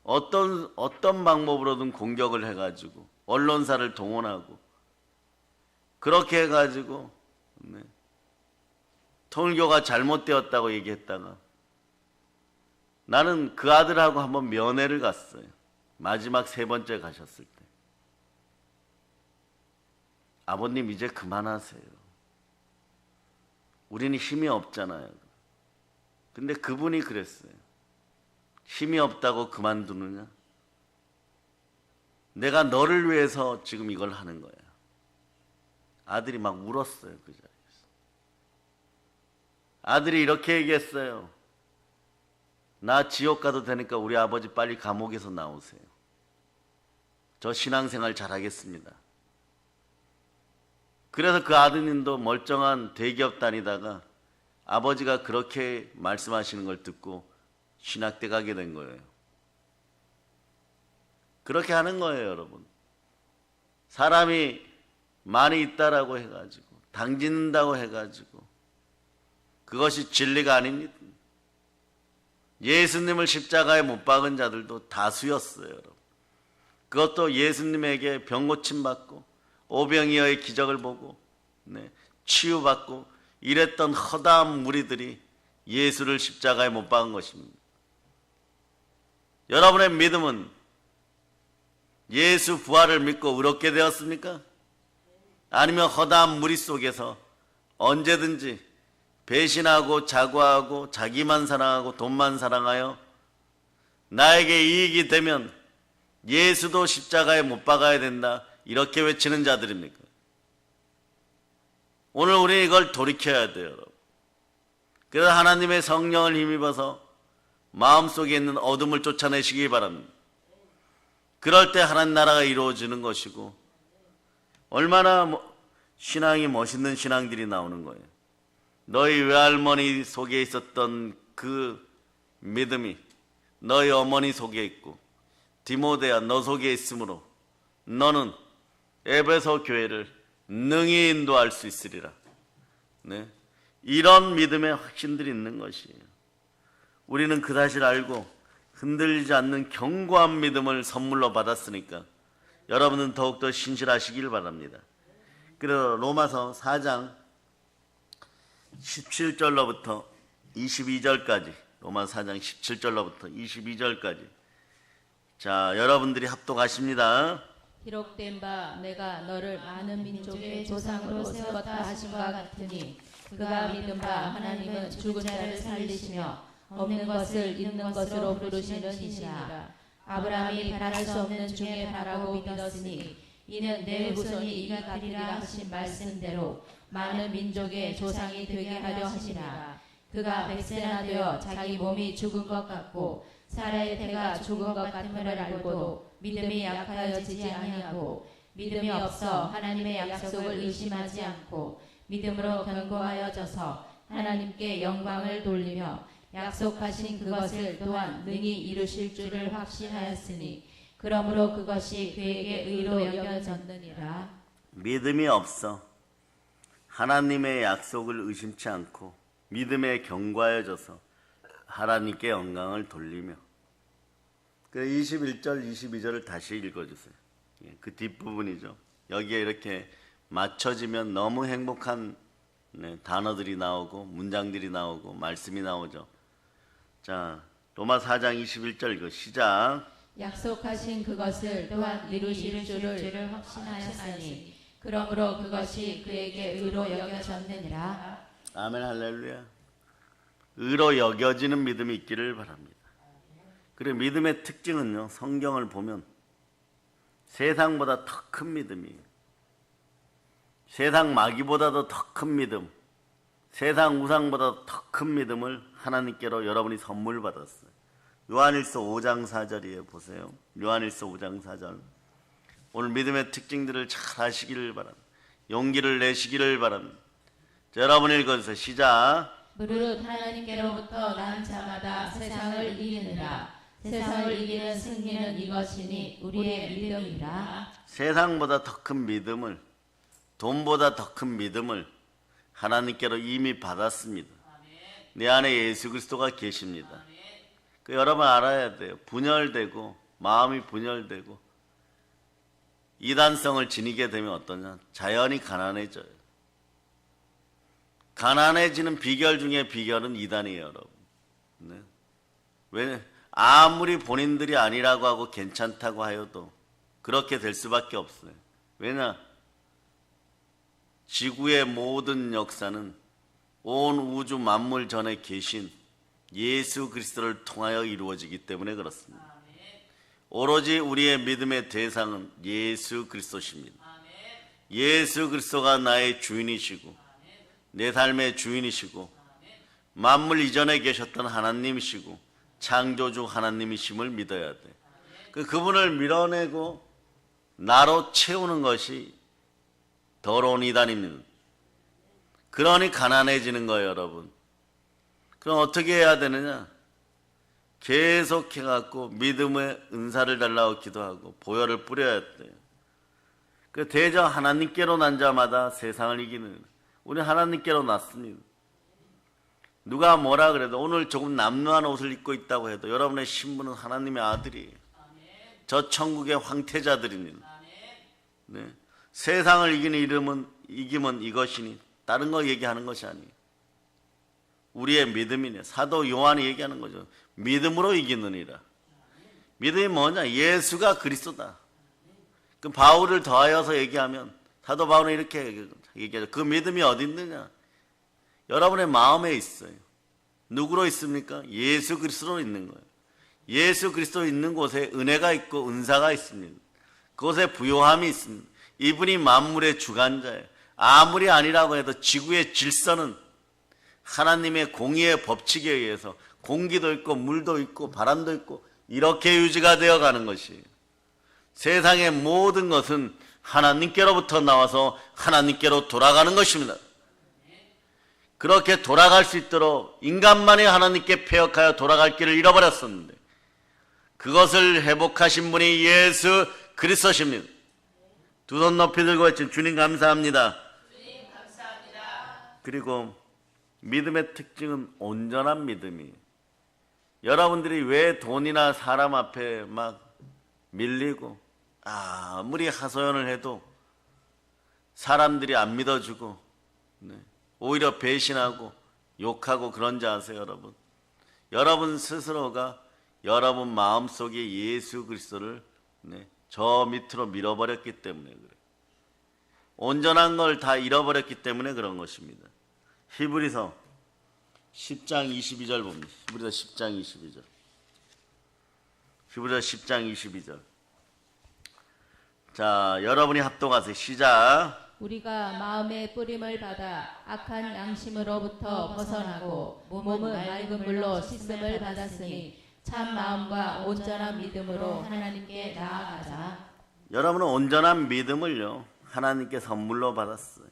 Speaker 1: 어떤 방법으로든 공격을 해가지고 언론사를 동원하고 그렇게 해가지고 통일교가 잘못되었다고 얘기했다가 나는 그 아들하고 한번 면회를 갔어요. 마지막 3번째 가셨을 때. 아버님 이제 그만하세요. 우리는 힘이 없잖아요. 근데 그분이 그랬어요. 힘이 없다고 그만두느냐? 내가 너를 위해서 지금 이걸 하는 거야. 아들이 막 울었어요. 그 자리에서. 아들이 이렇게 얘기했어요. 나 지옥 가도 되니까 우리 아버지 빨리 감옥에서 나오세요. 저 신앙생활 잘하겠습니다. 그래서 그 아드님도 멀쩡한 대기업 다니다가 아버지가 그렇게 말씀하시는 걸 듣고 신학대 가게 된 거예요. 그렇게 하는 거예요, 여러분. 사람이 많이 있다라고 해가지고 당짓는다고 해가지고 그것이 진리가 아닙니다. 예수님을 십자가에 못 박은 자들도 다수였어요, 여러분. 그것도 예수님에게 병 고침 받고 오병이어의 기적을 보고 치유받고 이랬던 허다한 무리들이 예수를 십자가에 못 박은 것입니다. 여러분의 믿음은 예수 부활을 믿고 의롭게 되었습니까? 아니면 허다한 무리 속에서 언제든지 배신하고 자과하고 자기만 사랑하고 돈만 사랑하여 나에게 이익이 되면 예수도 십자가에 못 박아야 된다, 이렇게 외치는 자들입니까? 오늘 우리 이걸 돌이켜야 돼요, 여러분. 그래서 하나님의 성령을 힘입어서 마음속에 있는 어둠을 쫓아내시기 바랍니다. 그럴 때 하나님 나라가 이루어지는 것이고, 얼마나 신앙이 멋있는 신앙들이 나오는 거예요. 너희 외할머니 속에 있었던 그 믿음이 너희 어머니 속에 있고, 디모데야 너 속에 있으므로 너는 에베소 교회를 능히 인도할 수 있으리라. 네. 이런 믿음의 확신들이 있는 것이에요. 우리는 그 사실을 알고 흔들리지 않는 견고한 믿음을 선물로 받았으니까 여러분은 더욱더 신실하시길 바랍니다. 그래서 로마서 4장 17절로부터 22절까지, 로마서 4장 17절로부터 22절까지, 자, 여러분들이 합독하십니다.
Speaker 2: 기록된 바 내가 너를 많은 민족의 조상으로 세웠다 하신 것 같으니 그가 믿은 바 하나님은 죽은 자를 살리시며 없는 것을 있는 것으로 부르시는 이시라. 아브라함이 바랄 수 없는 중에 바라고 믿었으니 이는 내 후손이 이가 되리라 하신 말씀대로 많은 민족의 조상이 되게 하려 하시라. 그가 100세나 되어 자기 몸이 죽은 것 같고 사라의 태가 죽은 것 같음을 알고도 믿음이 약하여지지 아니하고 믿음이 없어 하나님의 약속을 의심하지 않고 믿음으로 견고하여져서 하나님께 영광을 돌리며 약속하신 그것을 또한 능히 이루실 줄을 확신하였으니 그러므로 그것이 그에게 의로 여겨졌느니라.
Speaker 1: 믿음이 없어 하나님의 약속을 의심치 않고 믿음에 견고하여져서 하나님께 영광을 돌리며. 그 21절 22절을 다시 읽어주세요. 그 뒷부분이죠. 여기에 이렇게 맞춰지면 너무 행복한 단어들이 나오고 문장들이 나오고 말씀이 나오죠. 자, 로마 4장 21절 이거 시작.
Speaker 2: 약속하신 그것을 또한 이루실 줄을 확신하였으니 그러므로 그것이 그에게 의로 여겨졌느니라.
Speaker 1: 아멘 할렐루야. 의로 여겨지는 믿음이 있기를 바랍니다. 그리고 믿음의 특징은요, 성경을 보면 세상보다 더 큰 믿음이에요. 세상 마귀보다도 더 큰 믿음, 세상 우상보다 더 큰 믿음을 하나님께로 여러분이 선물 받았어요. 요한일서 5장 4절이에요. 보세요. 요한일서 5장 4절. 오늘 믿음의 특징들을 잘 하시기를 바랍니다. 용기를 내시기를 바랍니다. 자, 여러분 읽어주세요. 시작.
Speaker 2: 무릇 하나님께로부터 난 자마다 세상을 이기느라. 세상을 이기는 승리는 이것이니 우리의 믿음이라.
Speaker 1: 세상보다 더 큰 믿음을, 돈보다 더 큰 믿음을 하나님께로 이미 받았습니다. 내 안에 예수 그리스도가 계십니다. 그 여러분 알아야 돼요. 분열되고 마음이 분열되고 이단성을 지니게 되면 어떠냐? 자연히 가난해져요. 가난해지는 비결 중에 비결은 이단이에요, 여러분. 네. 왜? 아무리 본인들이 아니라고 하고 괜찮다고 하여도 그렇게 될 수밖에 없어요. 왜냐? 지구의 모든 역사는 온 우주 만물 전에 계신 예수 그리스도를 통하여 이루어지기 때문에 그렇습니다. 오로지 우리의 믿음의 대상은 예수 그리스도십니다. 예수 그리스도가 나의 주인이시고 내 삶의 주인이시고 만물 이전에 계셨던 하나님이시고 창조주 하나님이심을 믿어야 돼. 그분을 밀어내고 나로 채우는 것이 더러운 이단입니다. 그러니 가난해지는 거예요, 여러분. 그럼 어떻게 해야 되느냐? 계속해갖고 믿음의 은사를 달라고 기도하고 보혈을 뿌려야 돼요. 그 대저 하나님께로 난 자마다 세상을 이기는, 우리 하나님께로 났습니다. 누가 뭐라 그래도 오늘 조금 남루한 옷을 입고 있다고 해도 여러분의 신분은 하나님의 아들이에요. 저 천국의 황태자들입니다. 네. 세상을 이기는 이김은 이것이니 다른 거 얘기하는 것이 아니에요. 우리의 믿음이네. 사도 요한이 얘기하는 거죠. 믿음으로 이기느니라. 믿음이 뭐냐? 예수가 그리스도다. 그 바울을 더하여서 얘기하면 사도 바울은 이렇게 얘기하죠. 그 믿음이 어디 있느냐? 여러분의 마음에 있어요. 누구로 있습니까? 예수 그리스도로 있는 거예요. 예수 그리스도 있는 곳에 은혜가 있고 은사가 있습니다. 그곳에 부요함이 있습니다. 이분이 만물의 주관자예요. 아무리 아니라고 해도 지구의 질서는 하나님의 공의의 법칙에 의해서 공기도 있고 물도 있고 바람도 있고 이렇게 유지가 되어 가는 것이에요. 세상의 모든 것은 하나님께로부터 나와서 하나님께로 돌아가는 것입니다. 그렇게 돌아갈 수 있도록 인간만이 하나님께 패역하여 돌아갈 길을 잃어버렸었는데 그것을 회복하신 분이 예수 그리스도십니다. 두 손 높이 들고 외친 주님 감사합니다.
Speaker 2: 주님 감사합니다.
Speaker 1: 그리고 믿음의 특징은 온전한 믿음이에요. 여러분들이 왜 돈이나 사람 앞에 막 밀리고 아무리 하소연을 해도 사람들이 안 믿어주고 오히려 배신하고 욕하고 그런지 아세요, 여러분? 여러분 스스로가 여러분 마음속에 예수 그리스도를 저 밑으로 밀어버렸기 때문에 그래요. 온전한 걸 다 잃어버렸기 때문에 그런 것입니다. 히브리서 10장 22절 봅니다. 히브리서 10장 22절. 히브리서 10장 22절. 자, 여러분이 합독하세요. 시작.
Speaker 2: 우리가 마음의 뿌림을 받아 악한 양심으로부터 벗어나고 몸은 맑은 물로 씻음을 받았으니 참 마음과 온전한 믿음으로 하나님께 나아가자.
Speaker 1: 여러분은 온전한 믿음을요 하나님께 선물로 받았어요.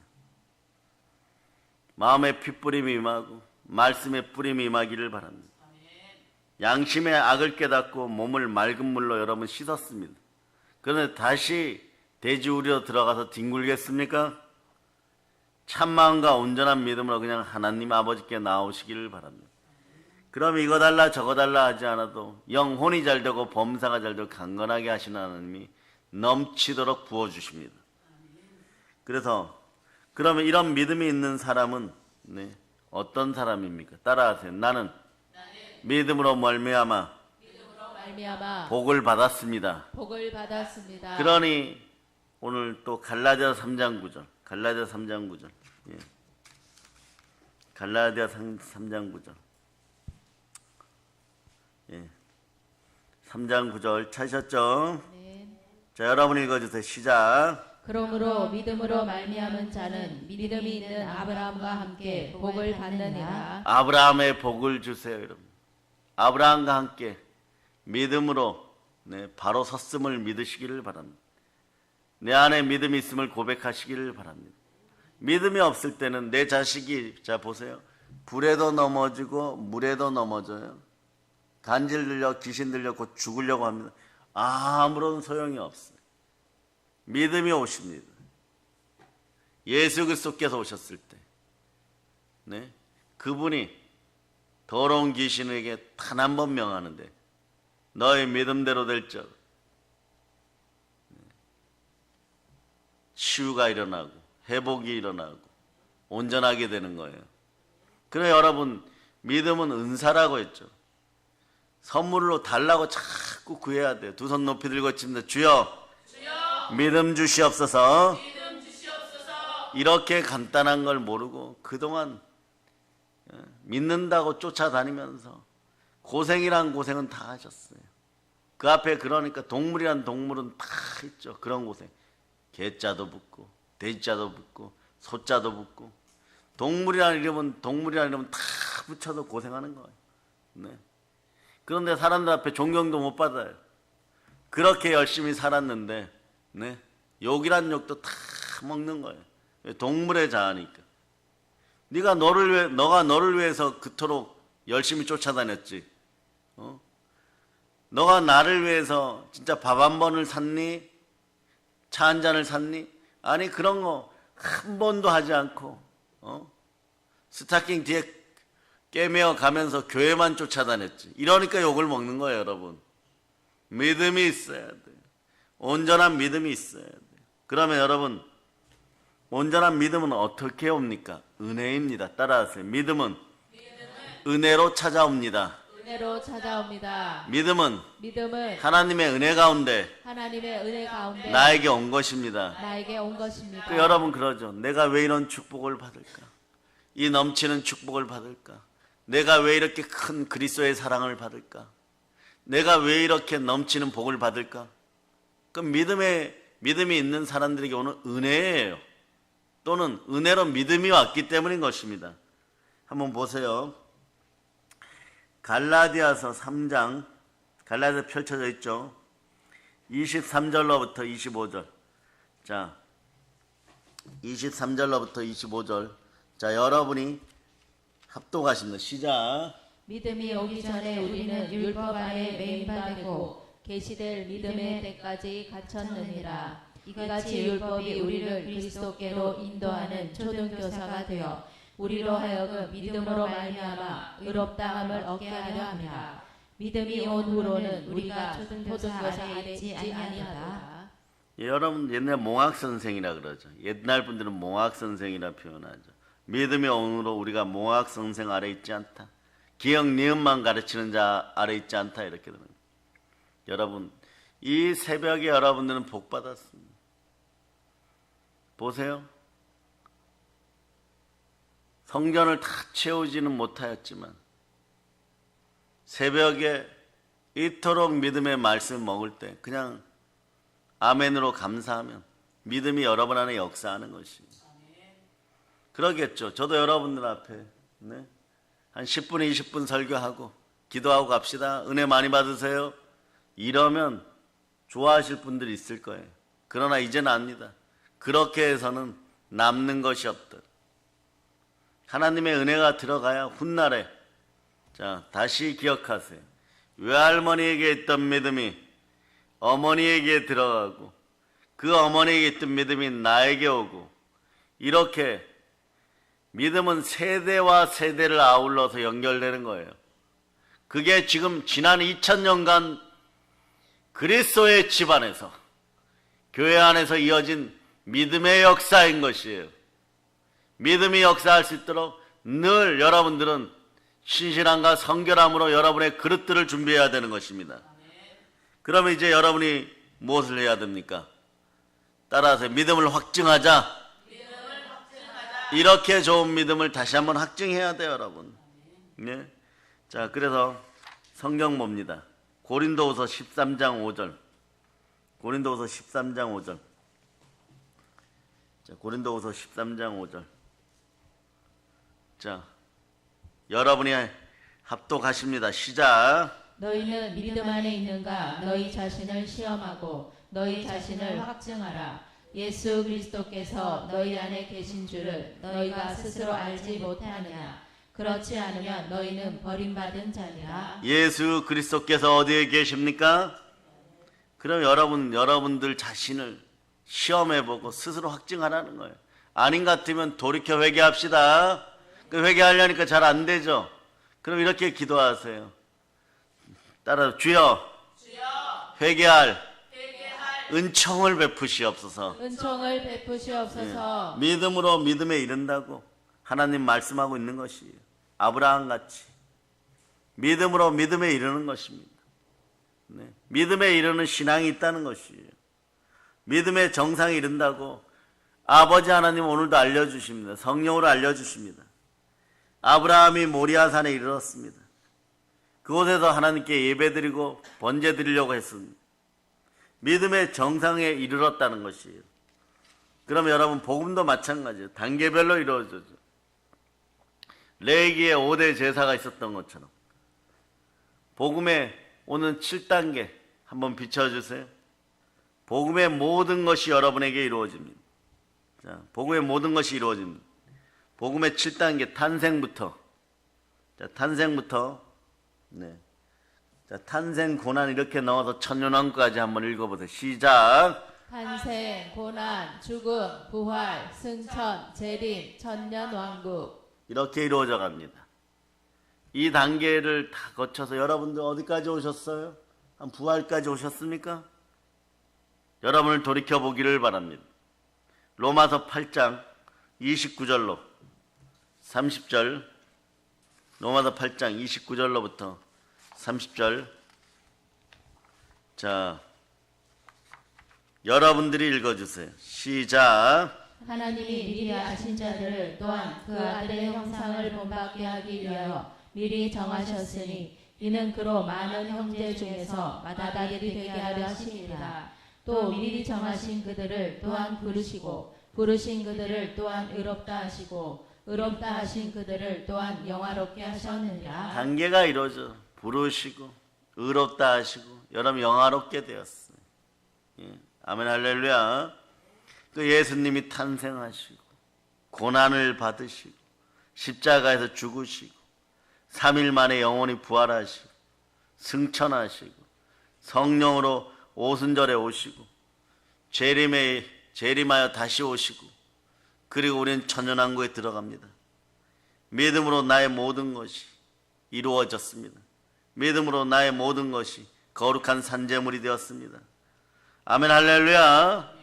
Speaker 1: 마음의 핏뿌림이 임하고 말씀의 뿌림이 임하기를 바랍니다. 양심의 악을 깨닫고 몸을 맑은 물로 여러분 씻었습니다. 그런데 다시 돼지우리로 들어가서 뒹굴겠습니까? 참마음과 온전한 믿음으로 그냥 하나님 아버지께 나오시기를 바랍니다. 그럼 이거 달라 저거 달라 하지 않아도 영혼이 잘 되고 범사가 잘 되고 강건하게 하시는 하나님이 넘치도록 부어주십니다. 그래서 그러면 이런 믿음이 있는 사람은 어떤 사람입니까? 따라하세요. 나는 믿음으로 말미암아 복을 받았습니다.
Speaker 2: 복을 받았습니다.
Speaker 1: 그러니 오늘 또 갈라디아 3장 9절. 갈라디아 3장 9절. 예. 갈라디아 3장 9절. 예. 3장 9절 찾으셨죠?
Speaker 2: 네.
Speaker 1: 자, 여러분 읽어주세요. 시작.
Speaker 2: 그러므로 믿음으로 말미암은 자는 믿음이 있는 아브라함과 함께 복을 받느니라.
Speaker 1: 아브라함의 복을 주세요, 여러분. 아브라함과 함께 믿음으로 바로 섰음을 믿으시기를 바랍니다. 내 안에 믿음이 있음을 고백하시기를 바랍니다. 믿음이 없을 때는 내 자식이, 자 보세요, 불에도 넘어지고 물에도 넘어져요. 간질 들려 귀신 들려 곧 죽으려고 합니다. 아무런 소용이 없어요. 믿음이 오십니다. 예수 그리스도께서 오셨을 때 그분이 더러운 귀신에게 단 한 번 명하는데 너의 믿음대로 될지어다 치유가 일어나고 회복이 일어나고 온전하게 되는 거예요. 그래 여러분, 믿음은 은사라고 했죠. 선물로 달라고 자꾸 구해야 돼요. 두 손 높이 들고 칩니다. 주여, 믿음 주시옵소서. 이렇게 간단한 걸 모르고 그동안 믿는다고 쫓아다니면서 고생이란 고생은 다 하셨어요. 그 앞에 그러니까 동물이란 동물은 다 있죠. 그런 고생. 개자도 붙고 돼지자도 붙고 소자도 붙고 동물이라는 이름은 다 붙여도 고생하는 거예요. 그런데 사람들 앞에 존경도 못 받아요. 그렇게 열심히 살았는데 욕이란 욕도 다 먹는 거예요. 동물의 자아니까. 너가 너를 위해서 그토록 열심히 쫓아다녔지. 너가 나를 위해서 진짜 밥 한 번을 샀니? 차 한 잔을 샀니? 아니 그런 거 한 번도 하지 않고 스타킹 뒤에 깨매어 가면서 교회만 쫓아다녔지. 이러니까 욕을 먹는 거예요, 여러분. 믿음이 있어야 돼요. 온전한 믿음이 있어야 돼요. 그러면 여러분, 온전한 믿음은 어떻게 옵니까? 은혜입니다. 따라하세요. 믿음은 은혜로 찾아옵니다.
Speaker 2: 은혜로 찾아옵니다.
Speaker 1: 믿음은
Speaker 2: 믿음은
Speaker 1: 하나님의 은혜 가운데
Speaker 2: 하나님의 은혜 가운데
Speaker 1: 나에게 온 것입니다.
Speaker 2: 나에게 온 것입니다.
Speaker 1: 그 여러분 그러죠. 내가 왜 이런 축복을 받을까? 이 넘치는 축복을 받을까? 내가 왜 이렇게 큰 그리스도의 사랑을 받을까? 내가 왜 이렇게 넘치는 복을 받을까? 그 믿음이 있는 사람들에게 오는 은혜예요. 또는 은혜로 믿음이 왔기 때문인 것입니다. 한번 보세요. 갈라디아서 3장, 갈라디아 펼쳐져 있죠. 23절로부터 25절. 자, 23절로부터 25절. 자, 여러분이 합독하십니다. 시작.
Speaker 2: 믿음이 오기 전에 우리는 율법 안에 매인받고 계시될 믿음의 때까지 갇혔느니라. 이같이 율법이 우리를 그리스도께로 인도하는 초등교사가 되어 우리로 하여금 믿음으로 말미암아 의롭다함을 얻게 하려 함이라. 믿음이 온 후로는 우리가 초등교사 아래 있지 아니하다.
Speaker 1: 예, 여러분 옛날 몽학 선생이라 그러죠. 옛날 분들은 몽학 선생이라 표현하죠. 믿음이 온 후로 우리가 몽학 선생 아래 있지 않다. 기억 니은만 가르치는 자 아래 있지 않다 이렇게 됩니다. 여러분 이 새벽에 여러분들은 복 받았습니다. 보세요. 성전을 다 채우지는 못하였지만 새벽에 이토록 믿음의 말씀을 먹을 때 그냥 아멘으로 감사하면 믿음이 여러분 안에 역사하는 것입니다. 그러겠죠. 저도 여러분들 앞에 한 10분 20분 설교하고 기도하고 갑시다. 은혜 많이 받으세요. 이러면 좋아하실 분들이 있을 거예요. 그러나 이제는 압니다. 그렇게 해서는 남는 것이 없다. 하나님의 은혜가 들어가야 훗날에 자 다시 기억하세요. 외할머니에게 있던 믿음이 어머니에게 들어가고 그 어머니에게 있던 믿음이 나에게 오고 이렇게 믿음은 세대와 세대를 아울러서 연결되는 거예요. 그게 지금 지난 2000년간 그리스도의 집안에서 교회 안에서 이어진 믿음의 역사인 것이에요. 믿음이 역사할 수 있도록 늘 여러분들은 신실함과 성결함으로 여러분의 그릇들을 준비해야 되는 것입니다. 그러면 이제 여러분이 무엇을 해야 됩니까? 따라서 믿음을 확증하자. 이렇게 좋은 믿음을 다시 한번 확증해야 돼요, 여러분. 네. 자, 그래서 성경 봅니다. 고린도후서 13장 5절. 고린도후서 13장 5절. 자, 고린도후서 13장 5절. 자, 여러분이 합독하십니다. 시작.
Speaker 2: 너희는 믿음 안에 있는가? 너희 자신을 시험하고 너희 자신을 확증하라. 예수 그리스도께서 너희 안에 계신 줄을 너희가 스스로 알지 못하느냐? 그렇지 않으면 너희는 버림받은 자니라.
Speaker 1: 예수 그리스도께서 어디에 계십니까? 그럼 여러분들 자신을 시험해보고 스스로 확증하라는 거예요. 아닌 것 같으면 돌이켜 회개합시다. 그 회개하려니까 잘 안 되죠. 그럼 이렇게 기도하세요. 따라 주여 회개할 은총을 베푸시옵소서.
Speaker 2: 은총을 베푸시옵소서.
Speaker 1: 믿음으로 믿음에 이른다고 하나님 말씀하고 있는 것이에요. 아브라함 같이 믿음으로 믿음에 이르는 것입니다. 네. 믿음에 이르는 신앙이 있다는 것이에요. 믿음의 정상에 이른다고 아버지 하나님 오늘도 알려주십니다. 성령으로 알려주십니다. 아브라함이 모리아산에 이르렀습니다. 그곳에서 하나님께 예배드리고 번제드리려고 했습니다. 믿음의 정상에 이르렀다는 것이에요. 그럼 여러분 복음도 마찬가지예요. 단계별로 이루어져죠. 레위기에 5대 제사가 있었던 것처럼 복음에 오는 7단계 한번 비춰주세요. 복음의 모든 것이 여러분에게 이루어집니다. 자, 복음의 모든 것이 이루어집니다. 복음의 7단계 탄생부터 자, 탄생부터 네. 자, 탄생, 고난 이렇게 나와서 천년왕국까지 한번 읽어보세요. 시작.
Speaker 2: 탄생, 고난, 죽음, 부활, 승천, 재림, 천년왕국.
Speaker 1: 이렇게 이루어져 갑니다. 이 단계를 다 거쳐서 여러분들 어디까지 오셨어요? 한 부활까지 오셨습니까? 여러분을 돌이켜보기를 바랍니다. 로마서 8장 29절로 30절 로마서 8장 29절로부터 30절. 자, 여러분들이 읽어주세요. 시작.
Speaker 2: 하나님이 미리 아신 자들을 또한 그 아들의 형상을 본받게 하기 위하여 미리 정하셨으니 이는 그로 많은 형제 중에서 마다들이 되게 하려 하심이라. 또 미리 정하신 그들을 또한 부르시고 부르신 그들을 또한 의롭다 하시고 의롭다 하신 그들을 또한 영화롭게 하셨느니라.
Speaker 1: 단계가 이루어져. 부르시고 의롭다 하시고 여러분 영화롭게 되었어요. 예. 아멘 할렐루야. 그 예수님이 탄생하시고 고난을 받으시고 십자가에서 죽으시고 3일 만에 영원히 부활하시고 승천하시고 성령으로 오순절에 오시고 재림하여 다시 오시고 그리고 우리는 천연왕국에 들어갑니다. 믿음으로 나의 모든 것이 이루어졌습니다. 믿음으로 나의 모든 것이 거룩한 산재물이 되었습니다. 아멘 할렐루야.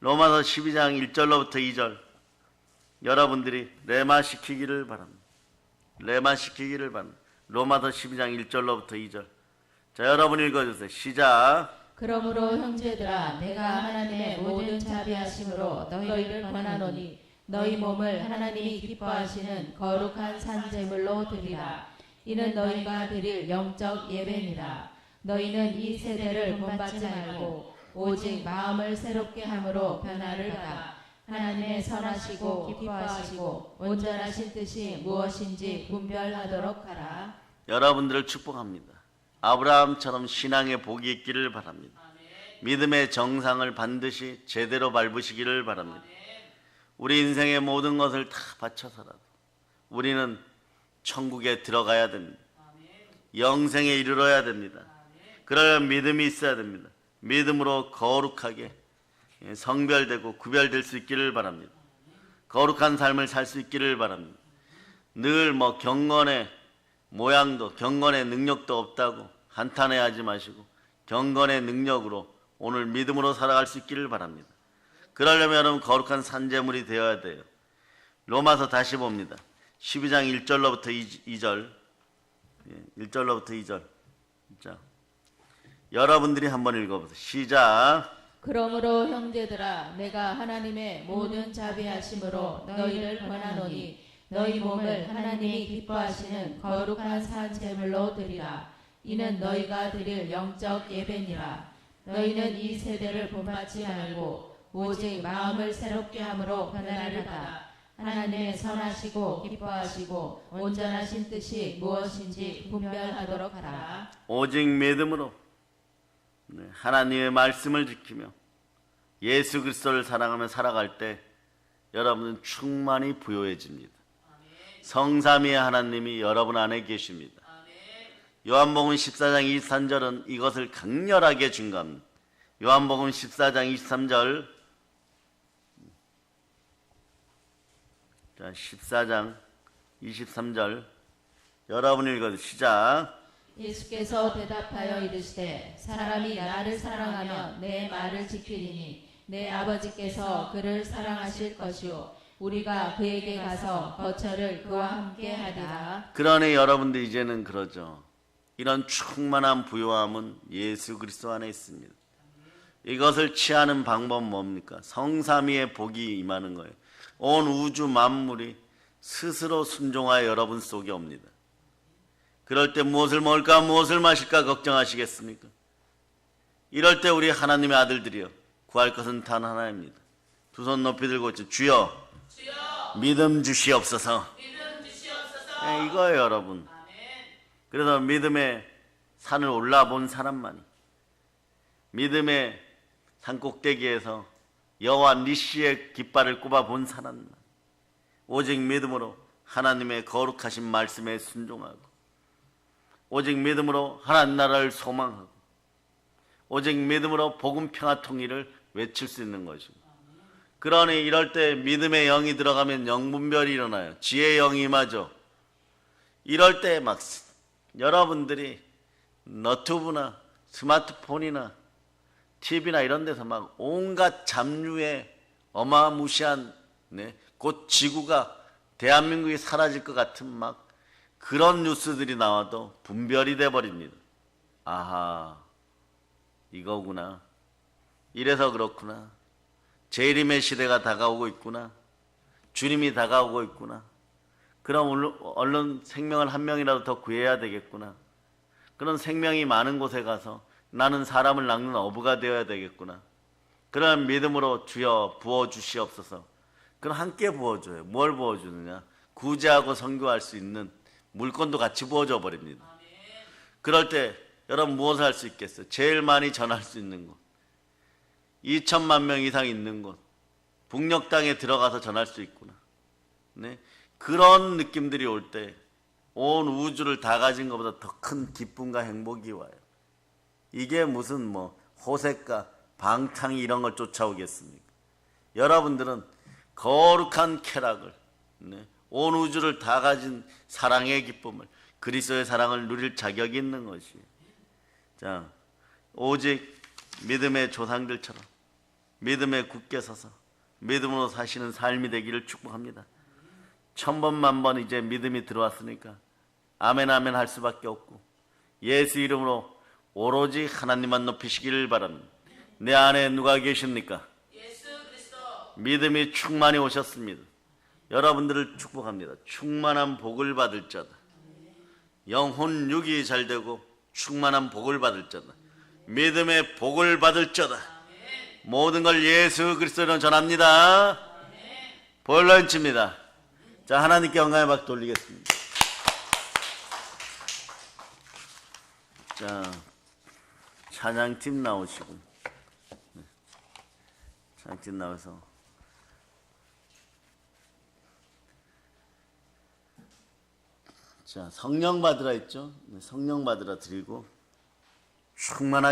Speaker 1: 로마서 12장 1절로부터 2절 여러분들이 레마시키기를 바랍니다. 레마시키기를 바랍니다. 로마서 12장 1절로부터 2절. 자, 여러분 읽어주세요. 시작.
Speaker 2: 그러므로 형제들아 내가 하나님의 모든 자비하심으로 너희를 권하노니 너희 몸을 하나님이 기뻐하시는 거룩한 산제물로 드리라. 이는 너희가 드릴 영적 예배니라. 너희는 이 세대를 본받지 말고 오직 마음을 새롭게 함으로 변화를 받아 하나님의 선하시고 기뻐하시고 온전하신 뜻이 무엇인지 분별하도록 하라.
Speaker 1: 여러분들을 축복합니다. 아브라함처럼 신앙의 복이 있기를 바랍니다. 믿음의 정상을 반드시 제대로 밟으시기를 바랍니다. 우리 인생의 모든 것을 다 바쳐서라도 우리는 천국에 들어가야 됩니다. 영생에 이르러야 됩니다. 그러려면 믿음이 있어야 됩니다. 믿음으로 거룩하게 성별되고 구별될 수 있기를 바랍니다. 거룩한 삶을 살 수 있기를 바랍니다. 늘 경건의 모양도 경건의 능력도 없다고 한탄해하지 마시고 경건의 능력으로 오늘 믿음으로 살아갈 수 있기를 바랍니다. 그러려면 여러분 거룩한 산재물이 되어야 돼요. 로마서 다시 봅니다. 12장 1절로부터 2절 1절로부터 2절. 자, 여러분들이 한번 읽어보세요. 시작.
Speaker 2: 그러므로 형제들아 내가 하나님의 모든 자비하심으로 너희를 권하노니 너희 몸을 하나님이 기뻐하시는 거룩한 산제물로 드리라. 이는 너희가 드릴 영적 예배니라. 너희는 이 세대를 본받지 말고 오직 마음을 새롭게 함으로 변화를 받아 하나님의 선하시고 기뻐하시고 온전하신 뜻이 무엇인지 분별하도록 하라.
Speaker 1: 오직 믿음으로 하나님의 말씀을 지키며 예수 그리스도를 사랑하며 살아갈 때 여러분은 충만히 부요해집니다. 성삼위의 하나님이 여러분 안에 계십니다. 요한복음 14장 23절은 이것을 강렬하게 증거합니다. 요한복음 14장 23절. 자, 14장 23절 여러분 읽어주세요. 시작.
Speaker 2: 예수께서 대답하여 이르시되 사람이 나를 사랑하면 내 말을 지키리니 내 아버지께서 그를 사랑하실 것이요 우리가 그에게 가서 거처를 그와 함께 하리라.
Speaker 1: 그러니 여러분들 이제는 그러죠. 이런 충만한 부요함은 예수 그리스도 안에 있습니다. 이것을 취하는 방법은 뭡니까? 성삼위의 복이 임하는 거예요. 온 우주 만물이 스스로 순종하여 여러분 속에 옵니다. 그럴 때 무엇을 먹을까 무엇을 마실까 걱정하시겠습니까? 이럴 때 우리 하나님의 아들들이여 구할 것은 단 하나입니다. 두 손 높이 들고 있죠. 주여, 믿음 주시옵소서. 네, 이거예요 여러분. 그래서 믿음의 산을 올라본 사람만이 믿음의 산꼭대기에서 여호와 니시의 깃발을 꼽아본 사람만 오직 믿음으로 하나님의 거룩하신 말씀에 순종하고 오직 믿음으로 하나님 나라를 소망하고 오직 믿음으로 복음 평화 통일을 외칠 수 있는 것입니다. 그러니 이럴 때 믿음의 영이 들어가면 영분별이 일어나요. 지혜의 영이 임하죠. 이럴 때 막 여러분들이 너튜브나 스마트폰이나 TV나 이런 데서 막 온갖 잡류의 어마무시한 곧 지구가 대한민국이 사라질 것 같은 막 그런 뉴스들이 나와도 분별이 돼 버립니다. 아하, 이거구나. 이래서 그렇구나. 재림의 시대가 다가오고 있구나. 주님이 다가오고 있구나. 그럼 얼른 생명을 한 명이라도 더 구해야 되겠구나. 그런 생명이 많은 곳에 가서 나는 사람을 낚는 어부가 되어야 되겠구나. 그런 믿음으로 주여 부어주시옵소서. 그럼 함께 부어줘요. 뭘 부어주느냐? 구제하고 선교할 수 있는 물건도 같이 부어줘 버립니다. 그럴 때 여러분 무엇을 할 수 있겠어요? 제일 많이 전할 수 있는 곳, 2천만 명 이상 있는 곳, 북녘 땅에 들어가서 전할 수 있구나. 네? 그런 느낌들이 올 때 온 우주를 다 가진 것보다 더 큰 기쁨과 행복이 와요. 이게 무슨 뭐 호색과 방탕이 이런 걸 쫓아오겠습니까? 여러분들은 거룩한 쾌락을, 네? 온 우주를 다 가진 사랑의 기쁨을, 그리스도의 사랑을 누릴 자격이 있는 것이에요. 자, 오직 믿음의 조상들처럼 믿음에 굳게 서서 믿음으로 사시는 삶이 되기를 축복합니다. 1000번 이제 믿음이 들어왔으니까 아멘 아멘 할 수밖에 없고 예수 이름으로 오로지 하나님만 높이시기를 바랍니다. 내 안에 누가 계십니까?
Speaker 3: 예수 그리스도.
Speaker 1: 믿음이 충만히 오셨습니다. 여러분들을 축복합니다. 충만한 복을 받을 자다. 영혼 육이 잘 되고 충만한 복을 받을 자다. 믿음의 복을 받을 자다. 모든 걸 예수 그리스도로 전합니다. 볼런치입니다. 자, 하나님께 영광의 박수 돌리겠습니다. 자, 찬양팀 나오시고, 찬양팀 나와서 자, 성령 받으라 했죠. 성령 받으라 드리고 충만하게